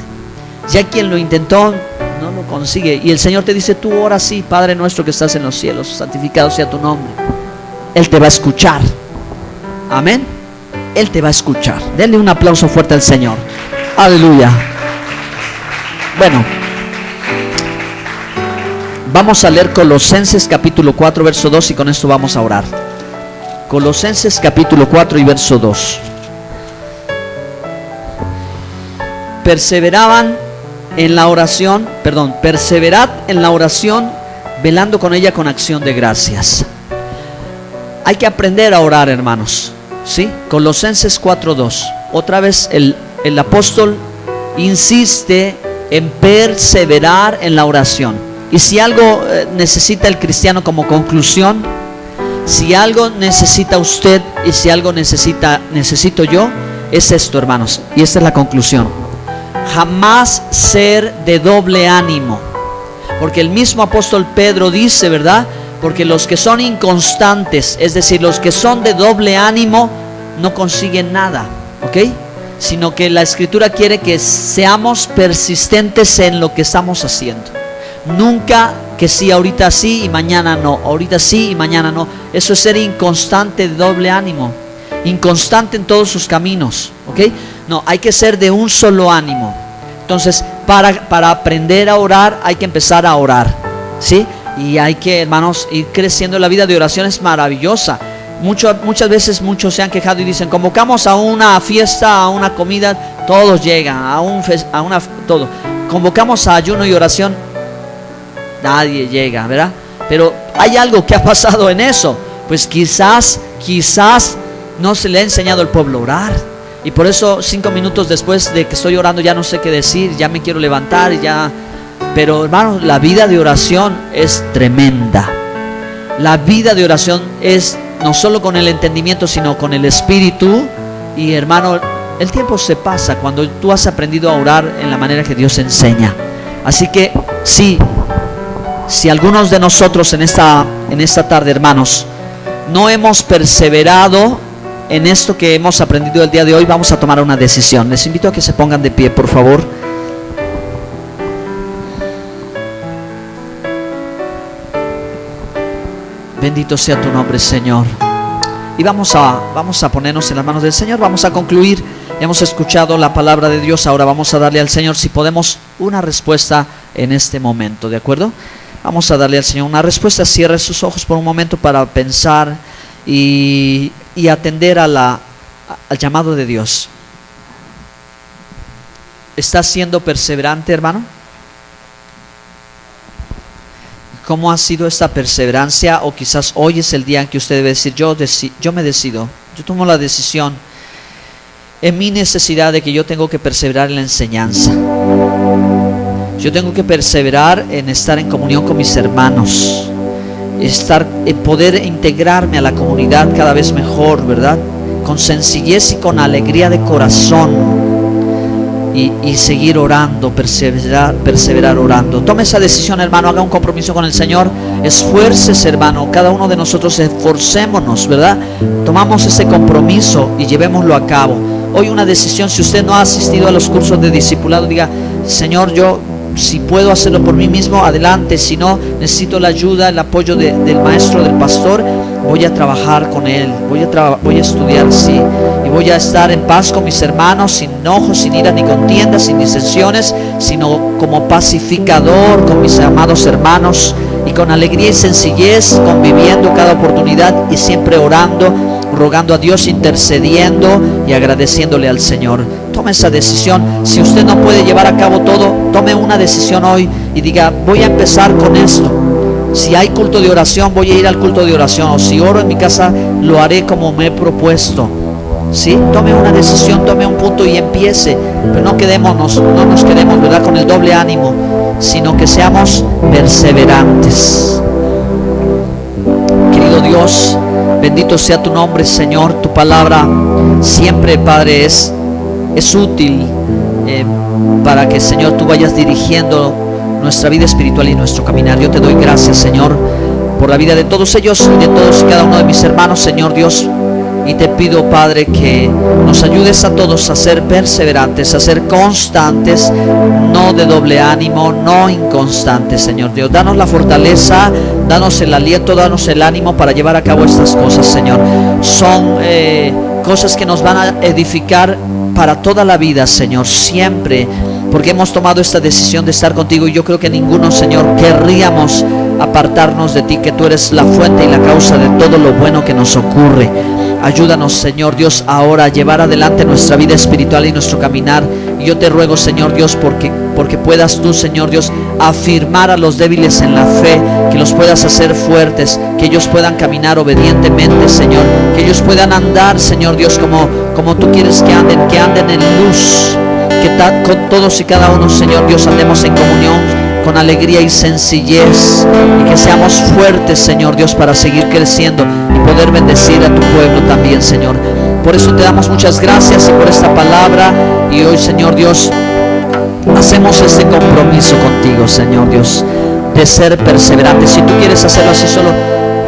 Speaker 1: Ya quien lo intentó no lo consigue. Y el Señor te dice: tú ora así: Padre nuestro que estás en los cielos, santificado sea tu nombre. Él te va a escuchar. Amén. Él te va a escuchar. Denle un aplauso fuerte al Señor. Aleluya. Bueno, vamos a leer Colosenses capítulo 4 verso 2, y con esto vamos a orar. Colosenses capítulo 4 y verso 2. Perseverad en la oración, velando con ella con acción de gracias. Hay que aprender a orar, hermanos, ¿sí? Colosenses 4:2. Otra vez el apóstol insiste en perseverar en la oración. Y si algo necesita el cristiano como conclusión, si algo necesita usted y si algo necesito yo, es esto, hermanos. Y esta es la conclusión: jamás ser de doble ánimo. Porque el mismo apóstol Pedro dice, ¿verdad? Porque los que son inconstantes, es decir, los que son de doble ánimo, no consiguen nada, ¿ok? Sino que la Escritura quiere que seamos persistentes en lo que estamos haciendo. Nunca que sí, ahorita sí y mañana no, ahorita sí y mañana no. Eso es ser inconstante, de doble ánimo, inconstante en todos sus caminos, ¿ok? No, hay que ser de un solo ánimo. Entonces, para aprender a orar, hay que empezar a orar, ¿sí? Y hay que, hermanos, ir creciendo. La vida de oración es maravillosa. Muchas veces muchos se han quejado y dicen, convocamos a una fiesta, a una comida, todos llegan, todo. Convocamos a ayuno y oración, nadie llega, ¿verdad? Pero hay algo que ha pasado en eso. Pues quizás no se le ha enseñado al pueblo a orar. Y por eso 5 minutos después de que estoy orando ya no sé qué decir, ya me quiero levantar, Pero hermanos, la vida de oración es tremenda. La vida de oración es no solo con el entendimiento, sino con el espíritu. Y hermano, el tiempo se pasa cuando tú has aprendido a orar en la manera que Dios enseña. Así que si algunos de nosotros en esta tarde, hermanos, no hemos perseverado en esto que hemos aprendido el día de hoy, vamos a tomar una decisión. Les invito a que se pongan de pie, por favor. Bendito sea tu nombre, Señor. Y vamos a ponernos en las manos del Señor. Vamos a concluir. Hemos escuchado la palabra de Dios. Ahora vamos a darle al Señor, si podemos, una respuesta en este momento, ¿de acuerdo? Vamos a darle al Señor una respuesta. Cierre sus ojos por un momento para pensar y atender al llamado de Dios. ¿Estás siendo perseverante, hermano? ¿Cómo ha sido esta perseverancia? O quizás hoy es el día en que usted debe decir, yo me decido, yo tomo la decisión en mi necesidad de que yo tengo que perseverar en la enseñanza. Yo tengo que perseverar en estar en comunión con mis hermanos, poder integrarme a la comunidad cada vez mejor, ¿verdad? Con sencillez y con alegría de corazón. Y seguir orando, perseverar orando. Tome esa decisión, hermano, haga un compromiso con el Señor. Esfuércese, hermano, cada uno de nosotros esforcémonos, ¿verdad? Tomamos ese compromiso y llevémoslo a cabo. Hoy una decisión, si usted no ha asistido a los cursos de discipulado, diga, Señor, yo si puedo hacerlo por mí mismo, adelante. Si no, necesito la ayuda, el apoyo del maestro, del pastor, voy a trabajar con él, voy a estudiar, sí, y voy a estar en paz con mis hermanos, sin enojos, sin ira ni contiendas, sin disensiones, sino como pacificador con mis amados hermanos, y con alegría y sencillez, conviviendo cada oportunidad y siempre orando, rogando a Dios, intercediendo y agradeciéndole al Señor. Tome esa decisión. Si usted no puede llevar a cabo todo, tome una decisión hoy y diga, voy a empezar con esto. Si hay culto de oración, voy a ir al culto de oración. O si oro en mi casa, lo haré como me he propuesto. ¿Sí? Tome una decisión, tome un punto y empiece. Pero no nos quedemos, ¿verdad?, con el doble ánimo, sino que seamos perseverantes. Querido Dios, bendito sea tu nombre, Señor. Tu palabra siempre, Padre, es útil para que, Señor, tú vayas dirigiendo nuestra vida espiritual y nuestro caminar. Yo te doy gracias, Señor, por la vida de todos ellos y de todos y cada uno de mis hermanos, Señor Dios. Y te pido, Padre, que nos ayudes a todos a ser perseverantes, a ser constantes, no de doble ánimo, no inconstantes, Señor Dios. Danos la fortaleza, danos el aliento, danos el ánimo para llevar a cabo estas cosas, Señor. Son cosas que nos van a edificar para toda la vida, Señor, siempre, porque hemos tomado esta decisión de estar contigo. Y yo creo que ninguno, Señor, querríamos apartarnos de ti, que tú eres la fuente y la causa de todo lo bueno que nos ocurre. Ayúdanos, Señor Dios, ahora a llevar adelante nuestra vida espiritual y nuestro caminar. Y yo te ruego, Señor Dios, porque puedas tú, Señor Dios, afirmar a los débiles en la fe, que los puedas hacer fuertes, que ellos puedan caminar obedientemente, Señor, que ellos puedan andar, Señor Dios, como tú quieres que anden en luz, que con todos y cada uno, Señor Dios, andemos en comunión con alegría y sencillez, y que seamos fuertes, Señor Dios, para seguir creciendo y poder bendecir a tu pueblo también, Señor. Por eso te damos muchas gracias y por esta palabra. Y hoy, Señor Dios, hacemos este compromiso contigo, Señor Dios, de ser perseverantes. Si tú quieres hacerlo así solo,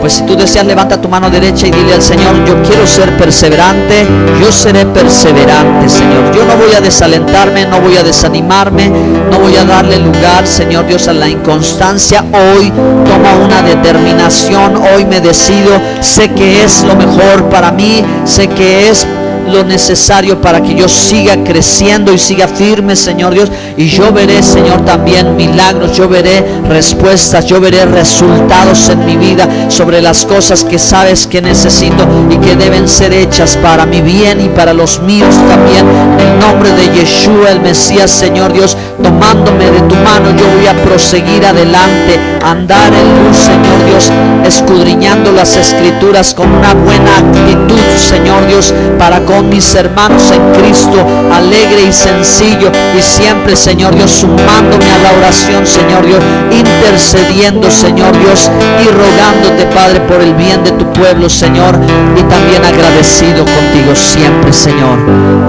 Speaker 1: pues si tú deseas, levanta tu mano derecha y dile al Señor, yo quiero ser perseverante, yo seré perseverante, Señor. Yo no voy a desalentarme, no voy a desanimarme, no voy a darle lugar, Señor Dios, a la inconstancia. Hoy tomo una determinación, hoy me decido, sé que es lo mejor para mí, sé que es lo necesario para que yo siga creciendo y siga firme, Señor Dios. Y yo veré, Señor, también milagros, yo veré respuestas, yo veré resultados en mi vida sobre las cosas que sabes que necesito y que deben ser hechas para mi bien y para los míos también. En el nombre de Yeshua, el Mesías, Señor Dios, tomándome de tu mano, yo voy a proseguir adelante, andar en luz, Señor Dios, escudriñando las Escrituras con una buena actitud, Señor Dios, para con mis hermanos en Cristo, alegre y sencillo, y siempre, Señor Dios, sumándome a la oración, Señor Dios, intercediendo, Señor Dios, y rogándote, Padre, por el bien de tu pueblo, Señor, y también agradecido contigo siempre, Señor,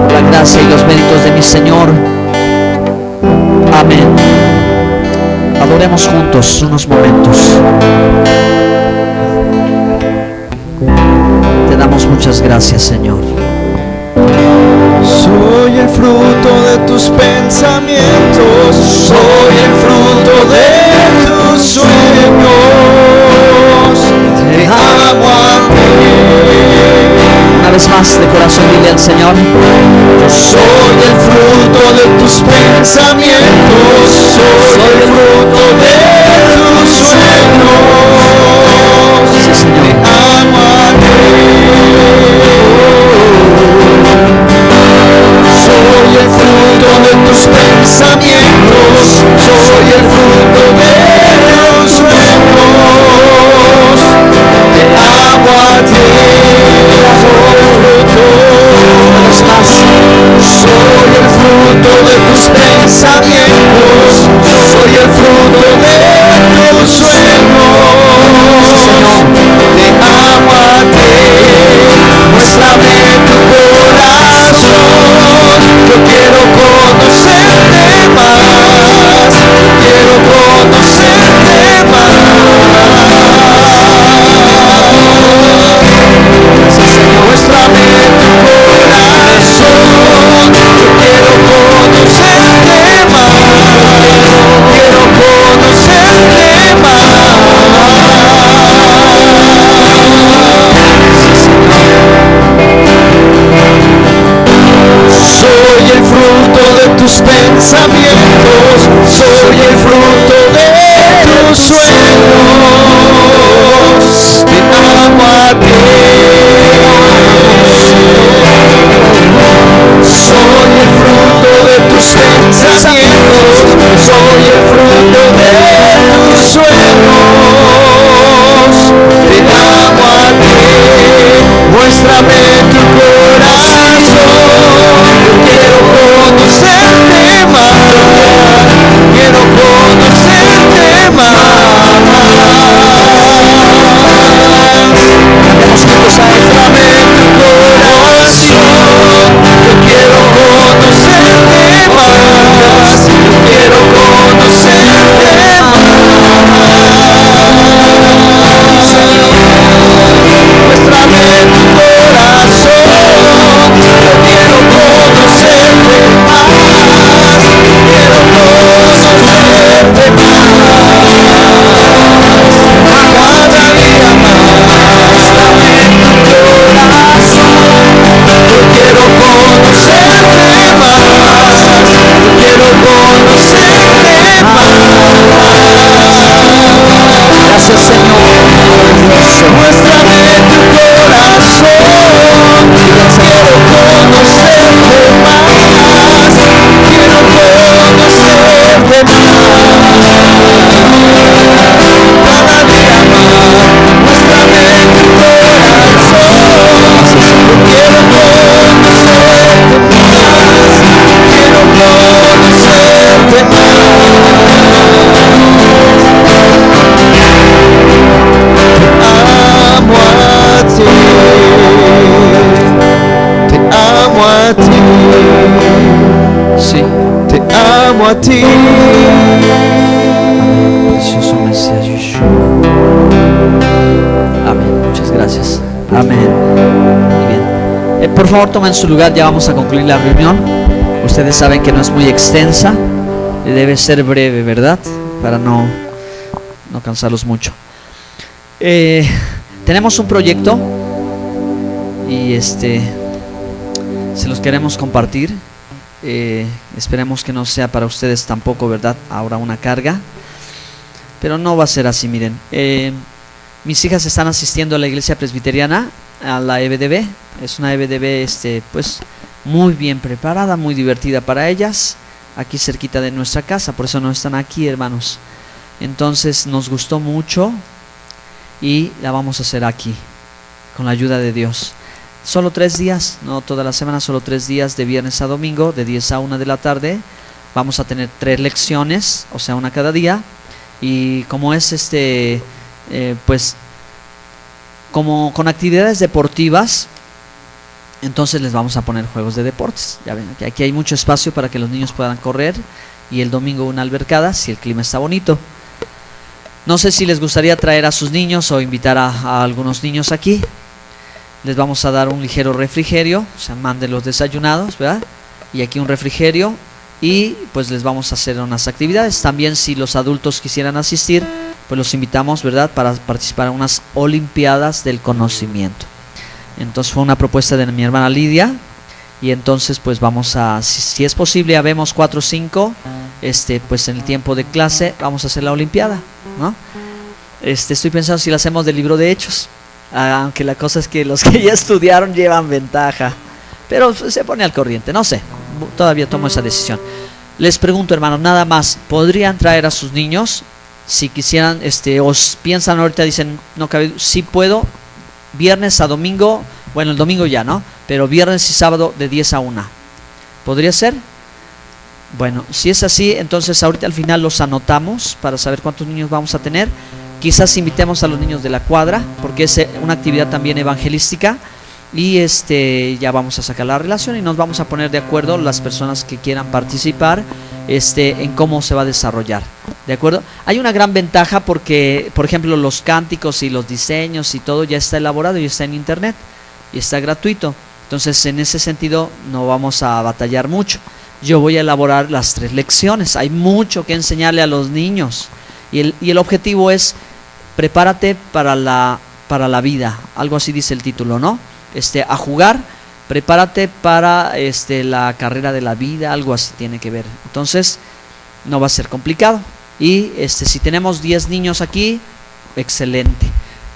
Speaker 1: por la gracia y los méritos de mi Señor. Amén. Adoremos juntos unos momentos. Te damos muchas gracias, Señor.
Speaker 2: Soy el fruto de tus pensamientos, soy el fruto de tus sueños. Te amo a ti.
Speaker 1: Una vez más, de corazón, dile al Señor:
Speaker 2: Yo soy el fruto de tus pensamientos, soy el fruto de tus sueños.
Speaker 1: Sí, Señor.
Speaker 2: Te amo a ti. Soy el fruto de tus pensamientos, soy el fruto de tus sueños. Te amo a ti. Soy el fruto de tus pensamientos, soy el fruto de tus sueños. Te amo a ti. Muéstrame tu corazón. Yo quiero conocerte más. Quiero conocerte más. Muéstrame tu corazón. Yo quiero conocerte más. Quiero conocerte más. Soy el fruto de tus pensamientos, soy el fruto de tus sueños. Te amo a ti. Soy el fruto de tus pensamientos, soy el fruto de tus sueños. Te amo a ti. Muéstrame tu corazón. Quiero conocerte más. Quiero conocerte más. Muéstrame tu corazón. Yo quiero conocerte más. Quiero conocerte más. Muéstrame tu corazón. Yo quiero conocerte más. Quiero conocerte más. Cada día más. Muéstrame tu corazón. Yo quiero conocerte más. Quiero conocerte más.
Speaker 1: gracias, Señor.
Speaker 2: Muéstrame tu corazón. Quiero conocerte más. Quiero conocerte más. Cada día más. Muéstrame tu corazón. Quiero conocerte más. Quiero conocerte más. Amo a ti. Te amo a ti.
Speaker 1: Sí,
Speaker 2: Te amo a ti.
Speaker 1: precioso Mesías Yeshua. Amén. Muchas gracias. Amén. Muy bien. Por favor, tomen su lugar. Ya vamos a concluir la reunión. Ustedes saben que no es muy extensa. Debe ser breve, ¿verdad? Para no cansarlos mucho. Tenemos un proyecto y se los queremos compartir. Esperemos que no sea para ustedes tampoco, ¿verdad?, ahora una carga, pero no va a ser así. Miren, mis hijas están asistiendo a la iglesia presbiteriana, a la EBDB. Es una EBDB pues muy bien preparada, muy divertida para ellas, aquí cerquita de nuestra casa, por eso no están aquí, hermanos. Entonces nos gustó mucho y la vamos a hacer aquí, con la ayuda de Dios. Solo 3 días, no toda la semana, solo 3 días, de viernes a domingo, de 10 a 1 de la tarde. Vamos a tener 3 lecciones, o sea, una cada día. Y como es pues como con actividades deportivas, entonces les vamos a poner juegos de deportes. Ya ven, aquí hay mucho espacio para que los niños puedan correr, y el domingo una albercada si el clima está bonito. No sé si les gustaría traer a sus niños o invitar a algunos niños aquí. Les vamos a dar un ligero refrigerio, o sea, mándenlos desayunados, ¿verdad? Y aquí un refrigerio, y pues les vamos a hacer unas actividades. También, si los adultos quisieran asistir, pues los invitamos, ¿verdad?, para participar en unas olimpiadas del conocimiento. Entonces fue una propuesta de mi hermana Lidia, y entonces pues vamos a, si es posible, habemos 4 o 5, pues en el tiempo de clase vamos a hacer la olimpiada, ¿no? Estoy pensando si la hacemos del libro de Hechos, aunque la cosa es que los que ya estudiaron llevan ventaja, pero se pone al corriente, no sé, todavía tomo esa decisión. Les pregunto, hermanos, nada más, ¿podrían traer a sus niños? Si quisieran, os piensan ahorita, dicen, no cabe, sí puedo, viernes a domingo, bueno, el domingo ya, ¿no? Pero viernes y sábado de 10 a 1. ¿Podría ser? Bueno, si es así, entonces ahorita al final los anotamos para saber cuántos niños vamos a tener. Quizás invitemos a los niños de la cuadra, porque es una actividad también evangelística. Y ya vamos a sacar la relación y nos vamos a poner de acuerdo las personas que quieran participar en cómo se va a desarrollar. ¿De acuerdo? Hay una gran ventaja porque, por ejemplo, los cánticos y los diseños y todo ya está elaborado y está en internet y está gratuito. Entonces, en ese sentido no vamos a batallar mucho. Yo voy a elaborar las 3 lecciones. Hay mucho que enseñarle a los niños. Y el objetivo es: prepárate para la vida. Algo así dice el título, ¿no? A jugar, prepárate para la carrera de la vida, algo así tiene que ver. Entonces, no va a ser complicado. Y si tenemos 10 niños aquí, excelente.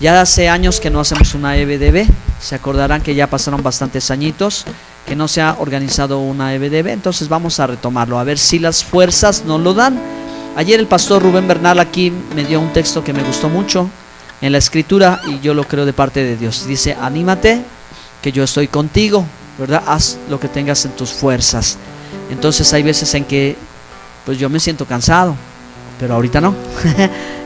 Speaker 1: Ya hace años que no hacemos una EBDB. Se acordarán que ya pasaron bastantes añitos que no se ha organizado una EBDB. Entonces vamos a retomarlo, a ver si las fuerzas nos lo dan. Ayer el pastor Rubén Bernal aquí me dio un texto que me gustó mucho en la escritura, y yo lo creo de parte de Dios. Dice: anímate, que yo estoy contigo, ¿verdad? Haz lo que tengas en tus fuerzas. Entonces hay veces en que pues yo me siento cansado, pero ahorita no.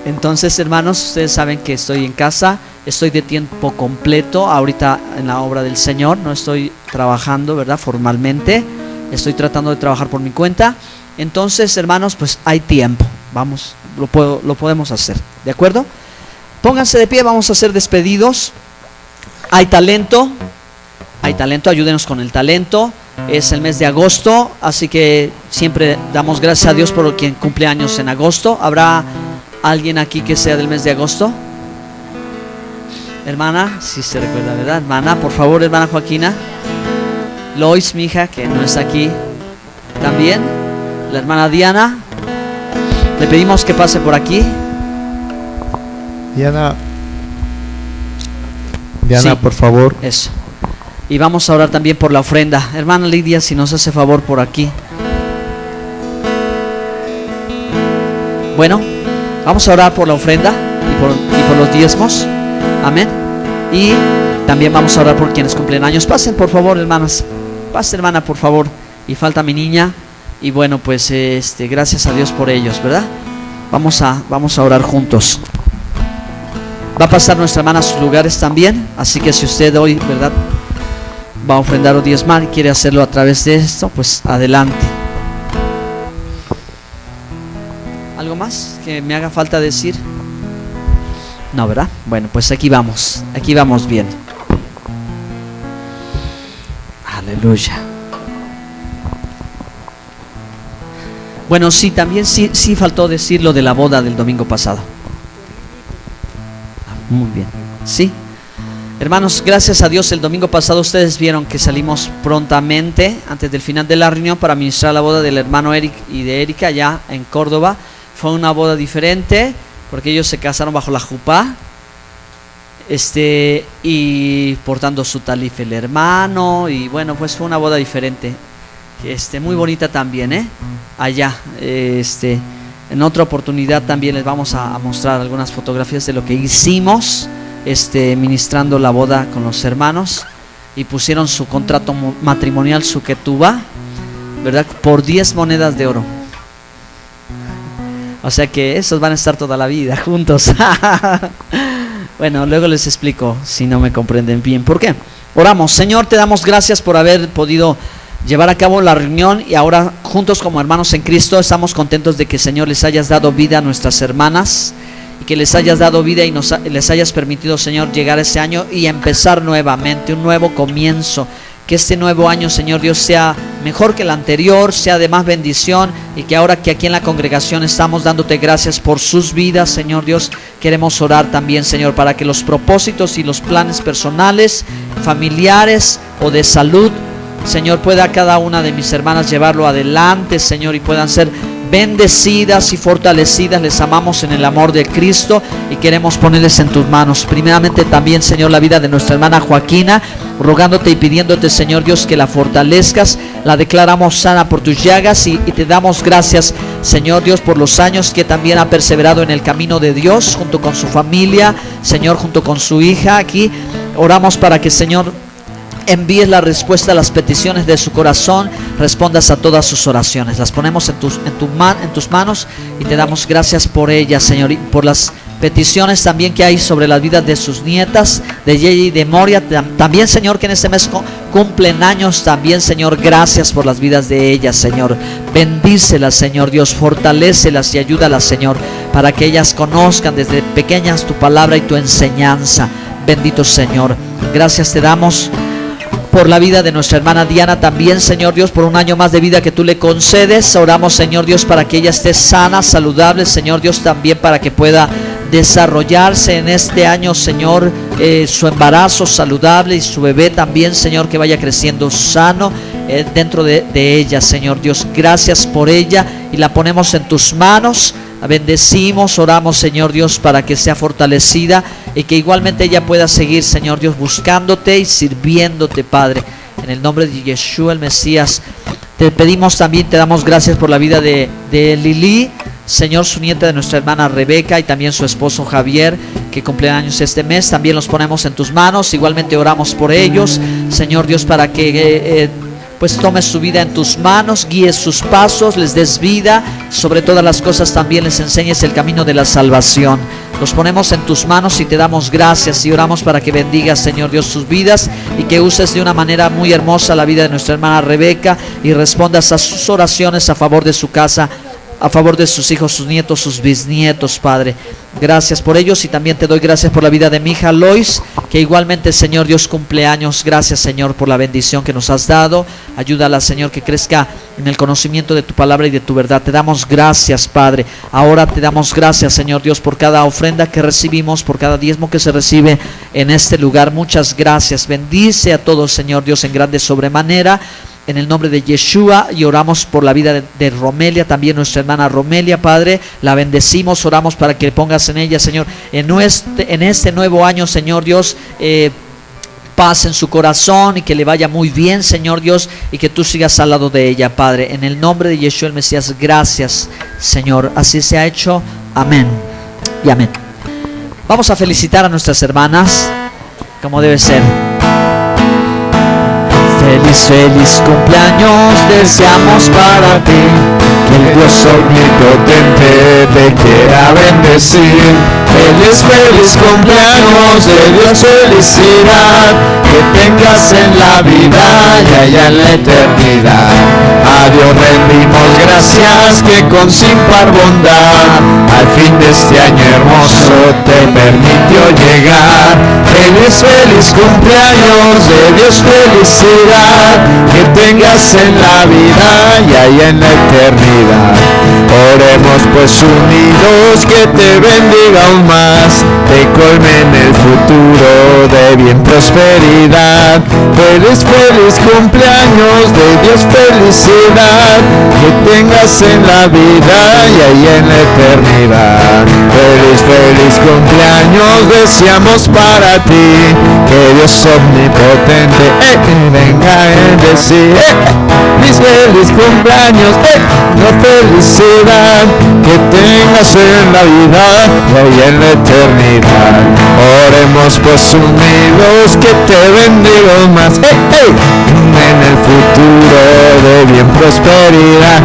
Speaker 1: Entonces, hermanos, ustedes saben que estoy en casa, estoy de tiempo completo ahorita en la obra del Señor, no estoy trabajando, ¿verdad?, formalmente, estoy tratando de trabajar por mi cuenta. Entonces, hermanos, pues hay tiempo, vamos, lo podemos hacer, ¿de acuerdo? Pónganse de pie, vamos a ser despedidos. Hay talento, ayúdenos con el talento. Es el mes de agosto, así que siempre damos gracias a Dios por quien cumple años en agosto. ¿Habrá alguien aquí que sea del mes de agosto? Hermana, si se recuerda, ¿verdad? Hermana, por favor, hermana Joaquina. Lois, mi hija, que no está aquí también. La hermana Diana, le pedimos que pase por aquí.
Speaker 2: Diana,
Speaker 1: Sí,
Speaker 2: por favor.
Speaker 1: eso. Y vamos a orar también por la ofrenda. Hermana Lidia, si nos hace favor por aquí. Bueno, vamos a orar por la ofrenda y por los diezmos. Amén. Y también vamos a orar por quienes cumplen años. Pasen, por favor, hermanas. Pasen, hermana, por favor. Y falta mi niña. Y bueno, pues gracias a Dios por ellos, ¿verdad? Vamos a orar juntos. Va a pasar nuestra hermana a sus lugares también. Así que si usted hoy, ¿verdad?, va a ofrendar o diezmar y quiere hacerlo a través de esto, pues adelante. ¿Algo más que me haga falta decir? No, ¿verdad? Bueno, pues aquí vamos bien. Aleluya. Bueno, sí, también sí faltó decir lo de la boda del domingo pasado. Muy bien, sí. Hermanos, gracias a Dios, el domingo pasado ustedes vieron que salimos prontamente antes del final de la reunión para ministrar la boda del hermano Eric y de Erika allá en Córdoba. Fue una boda diferente porque ellos se casaron bajo la jupá, y portando su talif el hermano, y bueno, pues fue una boda diferente, muy bonita también, allá, en otra oportunidad también les vamos a mostrar algunas fotografías de lo que hicimos, ministrando la boda con los hermanos, y pusieron su contrato matrimonial, su ketubá, ¿verdad?, por 10 monedas de oro. O sea que esos van a estar toda la vida juntos. Bueno, luego les explico si no me comprenden bien por qué. Oramos. Señor, te damos gracias por haber podido llevar a cabo la reunión, y ahora juntos como hermanos en Cristo estamos contentos de que, Señor, les hayas dado vida a nuestras hermanas, y que les hayas dado vida y les hayas permitido, Señor, llegar a ese año y empezar nuevamente, un nuevo comienzo. Que este nuevo año, Señor Dios, sea mejor que el anterior, sea de más bendición, y que ahora que aquí en la congregación estamos dándote gracias por sus vidas, Señor Dios, queremos orar también, Señor, para que los propósitos y los planes personales, familiares o de salud, Señor, pueda cada una de mis hermanas llevarlo adelante, Señor, y puedan ser bendecidas y fortalecidas. Les amamos en el amor de Cristo y queremos ponerles en tus manos. Primeramente también, Señor, la vida de nuestra hermana Joaquina, rogándote y pidiéndote, Señor Dios, que la fortalezcas. La declaramos sana por tus llagas, y te damos gracias, Señor Dios, por los años que también ha perseverado en el camino de Dios junto con su familia, Señor, junto con su hija aquí. Oramos para que, Señor, envíes la respuesta a las peticiones de su corazón, respondas a todas sus oraciones. Las ponemos en tus manos, y te damos gracias por ellas, Señor, y por las peticiones también que hay sobre las vidas de sus nietas, de Yeyi y de Moria. También, Señor, que en este mes cumplen años también, Señor. Gracias por las vidas de ellas, Señor. Bendícelas, Señor Dios, fortalécelas y ayúdalas, Señor, para que ellas conozcan desde pequeñas tu palabra y tu enseñanza. Bendito Señor, gracias te damos por la vida de nuestra hermana Diana también, Señor Dios, por un año más de vida que tú le concedes. Oramos, Señor Dios, para que ella esté sana, saludable, Señor Dios, también para que pueda desarrollarse en este año, Señor, su embarazo saludable, y su bebé también, Señor, que vaya creciendo sano dentro de ella, Señor Dios. Gracias por ella y la ponemos en tus manos. La bendecimos, oramos, Señor Dios, para que sea fortalecida y que igualmente ella pueda seguir, Señor Dios, buscándote y sirviéndote, Padre. En el nombre de Yeshua, el Mesías, te pedimos también, te damos gracias por la vida de Lili, Señor, su nieta, de nuestra hermana Rebeca, y también su esposo Javier, que cumple años este mes. También los ponemos en tus manos. Igualmente oramos por ellos, Señor Dios, para que pues tomes su vida en tus manos, guíes sus pasos, les des vida, sobre todas las cosas también les enseñes el camino de la salvación. Los ponemos en tus manos y te damos gracias, y oramos para que bendigas, Señor Dios, sus vidas, y que uses de una manera muy hermosa la vida de nuestra hermana Rebeca, y respondas a sus oraciones a favor de su casa, a favor de sus hijos, sus nietos, sus bisnietos, Padre. Gracias por ellos, y también te doy gracias por la vida de mi hija Lois, que igualmente, Señor Dios, cumple años. Gracias, Señor, por la bendición que nos has dado. Ayúdala, Señor, que crezca en el conocimiento de tu palabra y de tu verdad. Te damos gracias, Padre. Ahora te damos gracias, Señor Dios, por cada ofrenda que recibimos, por cada diezmo que se recibe en este lugar. Muchas gracias. Bendice a todos, Señor Dios, en grande sobremanera, en el nombre de Yeshua. Y oramos por la vida de Romelia, también nuestra hermana Romelia, Padre. La bendecimos, oramos para que pongas en ella, Señor, en este nuevo año, Señor Dios, paz en su corazón, y que le vaya muy bien, Señor Dios, y que tú sigas al lado de ella, Padre. En el nombre de Yeshua el Mesías, gracias, Señor. Así se ha hecho. Amén y amén. Vamos a felicitar a nuestras hermanas como debe ser. Feliz, feliz cumpleaños deseamos para ti.
Speaker 2: Que el Dios omnipotente te quiera bendecir. Feliz, feliz cumpleaños, de Dios felicidad, que tengas en la vida y allá en la eternidad. A Dios rendimos gracias que con sin par bondad al fin de este año hermoso te permitió llegar. Feliz, feliz cumpleaños, de Dios felicidad, que tengas en la vida y ahí en la eternidad. Oremos pues unidos, que te bendiga aún más, te colme en el futuro de bien prosperidad. Feliz, feliz cumpleaños, de Dios felicidad, que tengas en la vida y ahí en la eternidad. Feliz, feliz cumpleaños deseamos para ti, que Dios omnipotente venga a bendecir. Feliz, feliz cumpleaños, no felicidad, que tengas en la vida y ahí en la eternidad. Oremos pues unidos, que te bendiga más, en el futuro de bien prosperidad.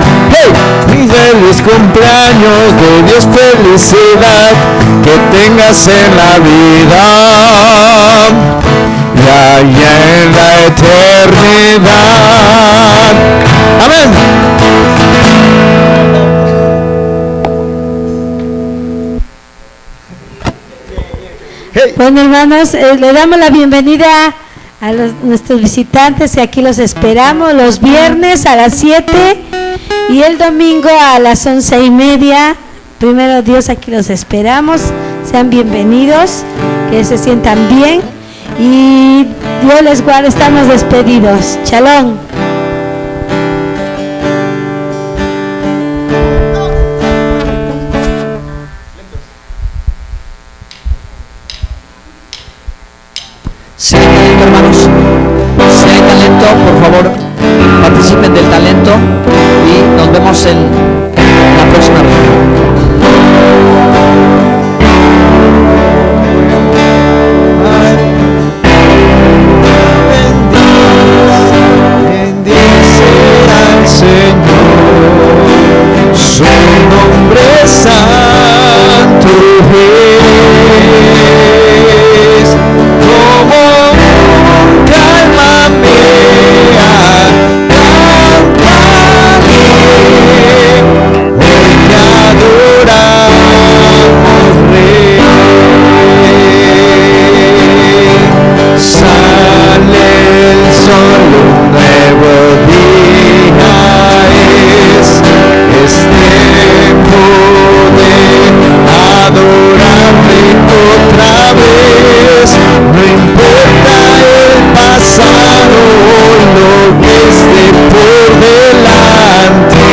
Speaker 2: Feliz, feliz cumpleaños, de Dios felicidad, que tengas en la vida y allá en la eternidad. Amén.
Speaker 3: Bueno, hermanos, le damos la bienvenida a nuestros visitantes, y aquí los esperamos los viernes a las 7 y el domingo a las 11:30. Primero Dios, aquí los esperamos. Sean bienvenidos, que se sientan bien y Dios les guarde. Estamos despedidos. Shalom.
Speaker 1: Sí, hermanos, si hay talento, por favor, participen del talento y nos vemos en la próxima reunión.
Speaker 2: Bendice al Señor, su nombre santo es, como nunca alma mía, cántale, hoy te adoramos, Rey. Sale el sol, un nuevo día es tiempo de adorarle otra vez. No importa el pasado, lo que esté por delante.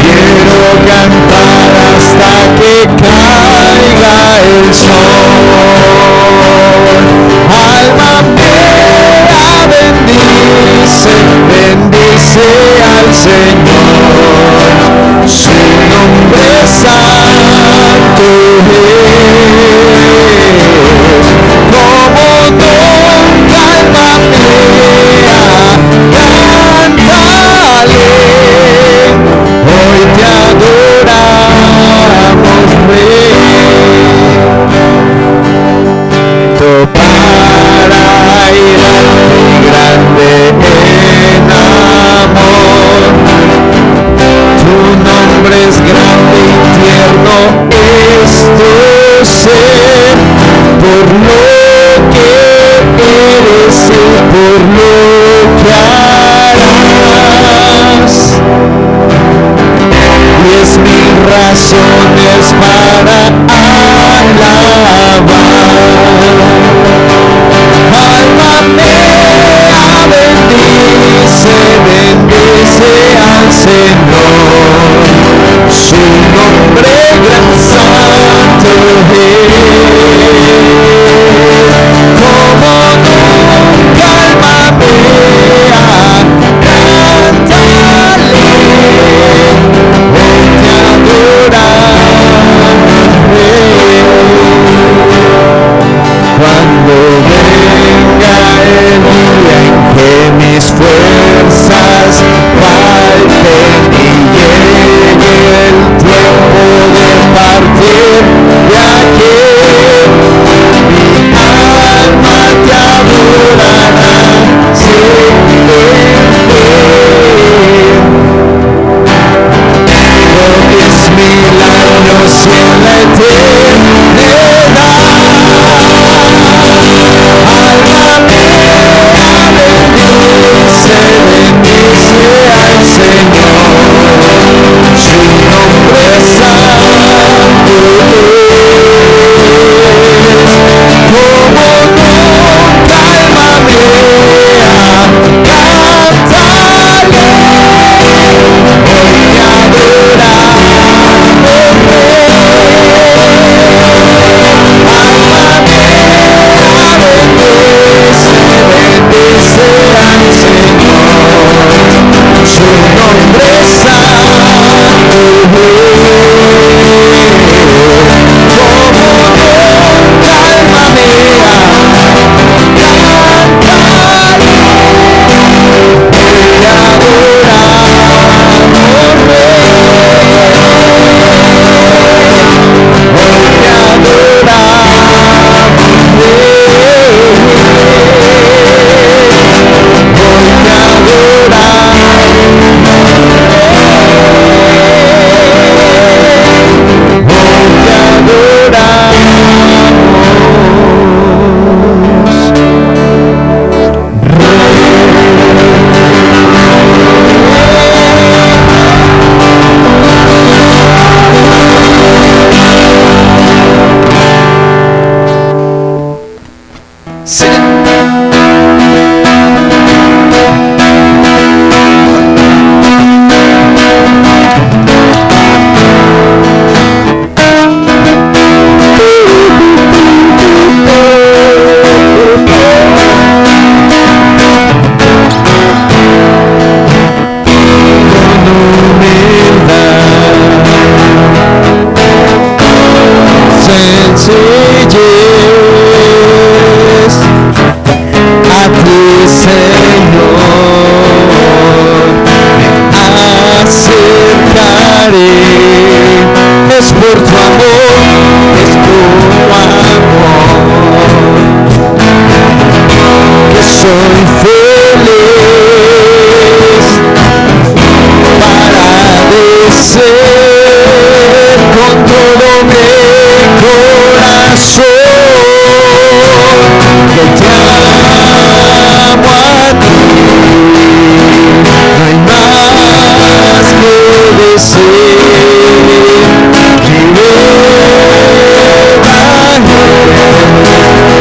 Speaker 2: Quiero cantar hasta que caiga el sol. Alma mía, bendice, bendice al Señor, su nombre santo es, como nunca alma mía, cántale, hoy te adoramos, Rey. Para ir al grande en amor, tu nombre es grande y tierno, esto sé, por lo que eres y por lo que harás. 10,000 razones para alabar. Alma mía, bendice, bendice al Señor, su nombre gran santo es, como nunca alma mía, cántale, hoy te adoramos, Rey. Cuando venga el día en que mis fuerzas falten y llegue el tiempo de partir de aquí, sencillez a ti, Señor, me acercaré. Es por tu amor, es por tu amor que soy feliz para desear con todo mi corazón que te amo a ti. No hay más que decir.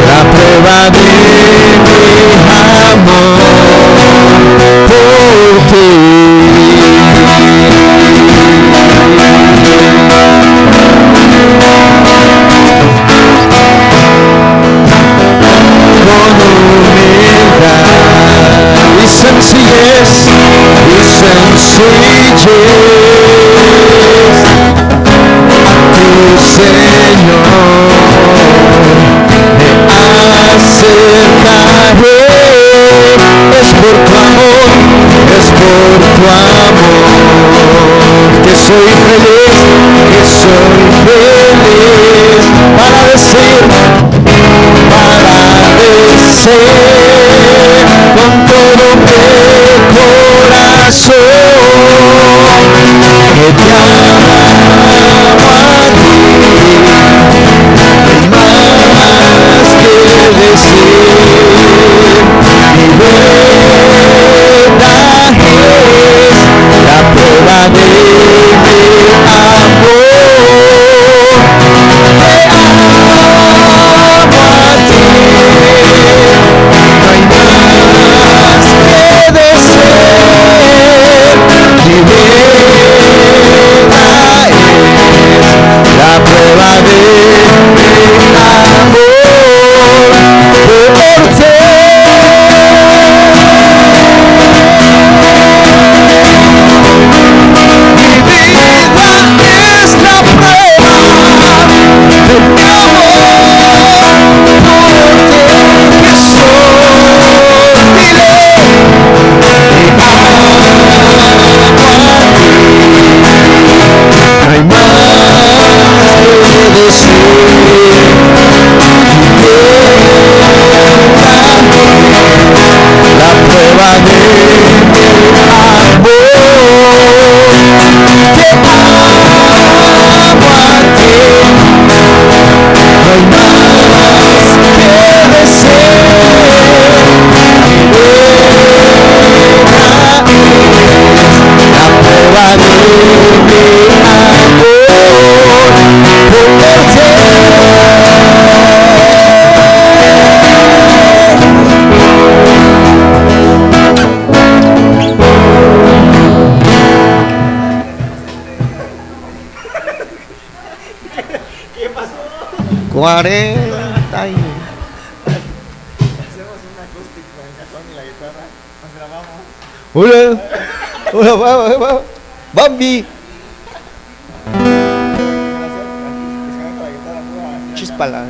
Speaker 2: La prueba de mi amor por ti. Con humildad y sencillez, tu Señor, me acercaré. Es por tu amor, es por tu amor que soy feliz para decir con todo mi corazón que te amo a ti. No hay más que decir. Mi verdad es la prueba de mi amor. Te amo a ti. No hay más que decir. Mi verdad es la prueba de mi amor por ti. Mi vida es la prueba de mi amor porque soy fiel. Te amo a ti. No hay más que decir. La prueba de mi amor. Te amo a ti. No hay más que decir. La prueba de mi amor por ti. ¿Qué pasó? 40 y... Hacemos un acústico con el cajón y la guitarra. Nos grabamos. Hola. Hola, Bambi. Chispala.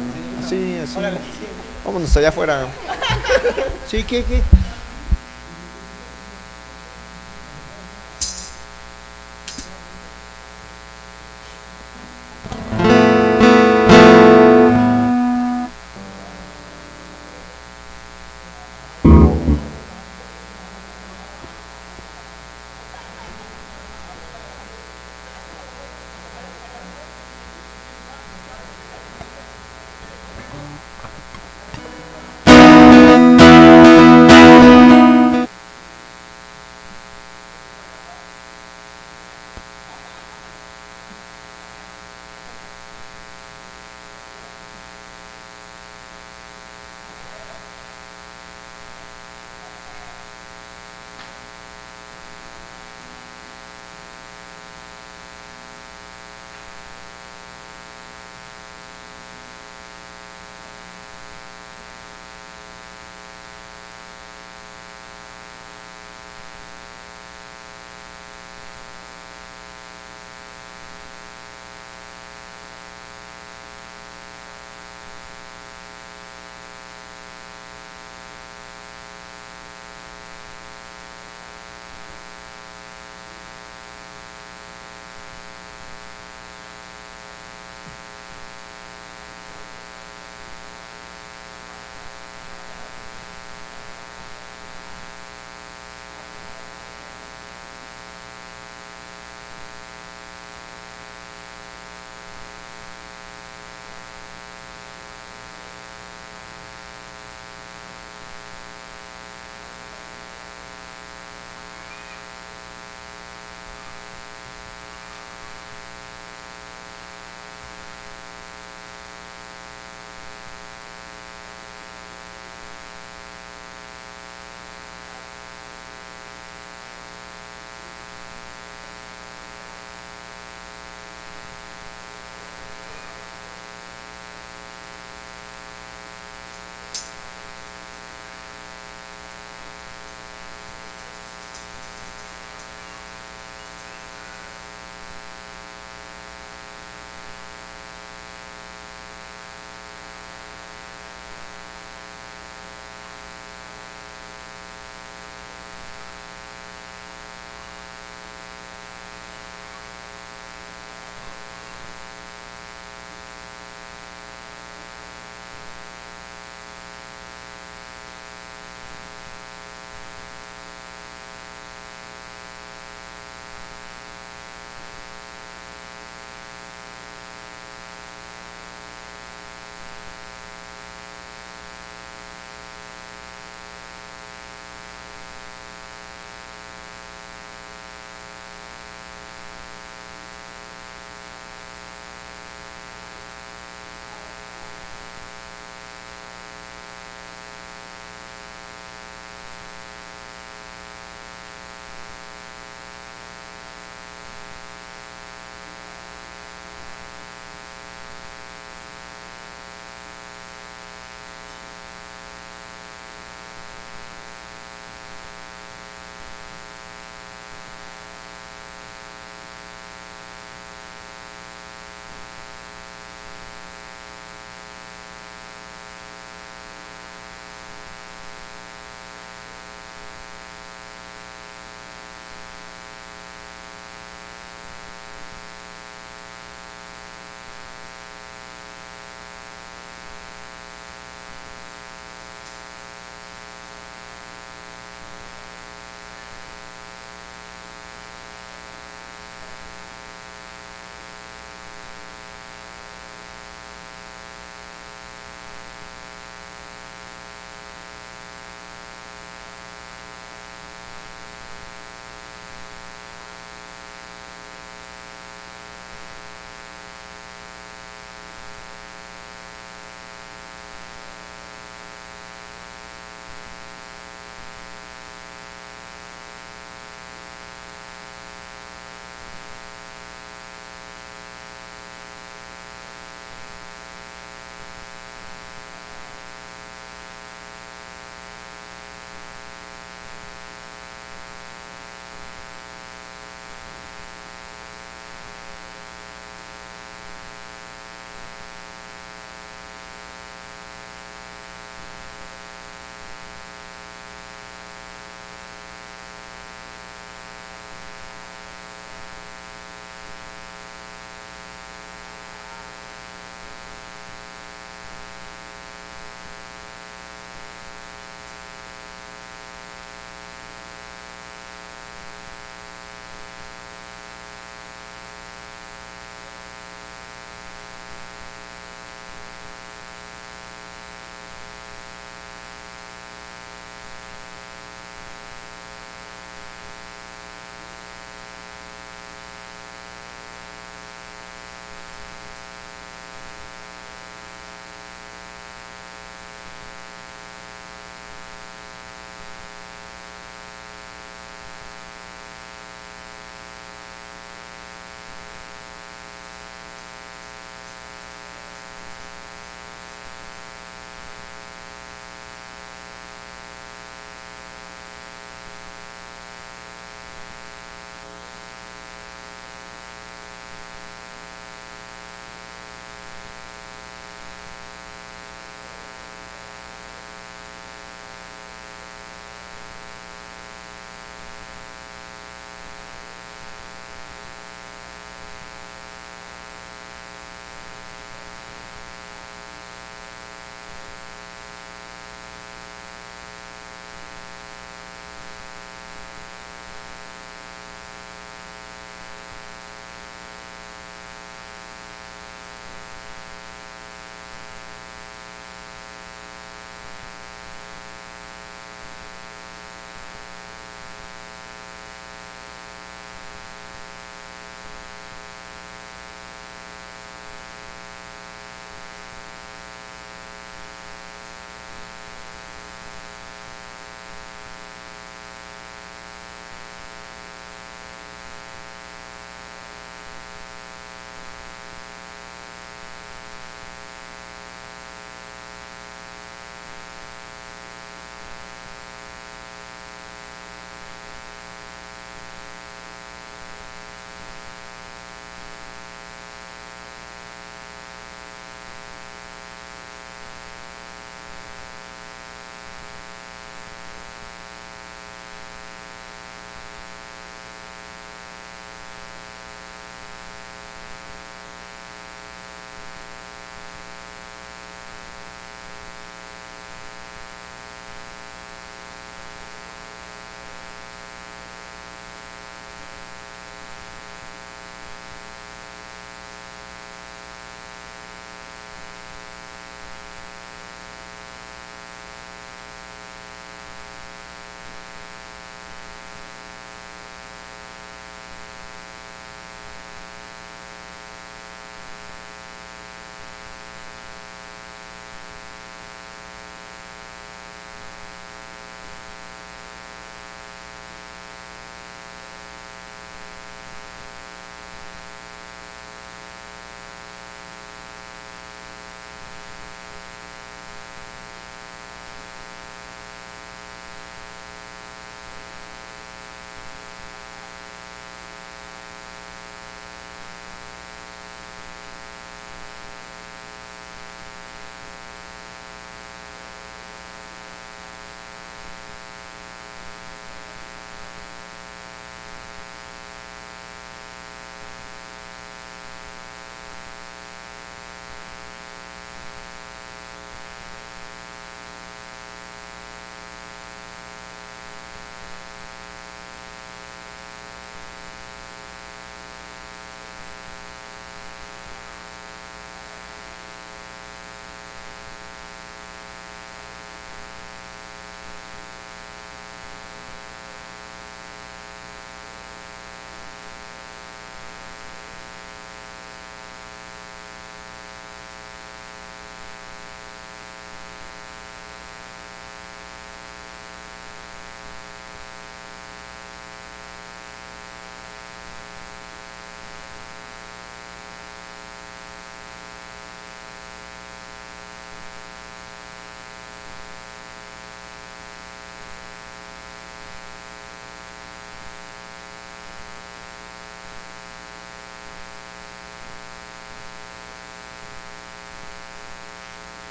Speaker 2: Así. Vámonos allá afuera. Sí, ¿qué?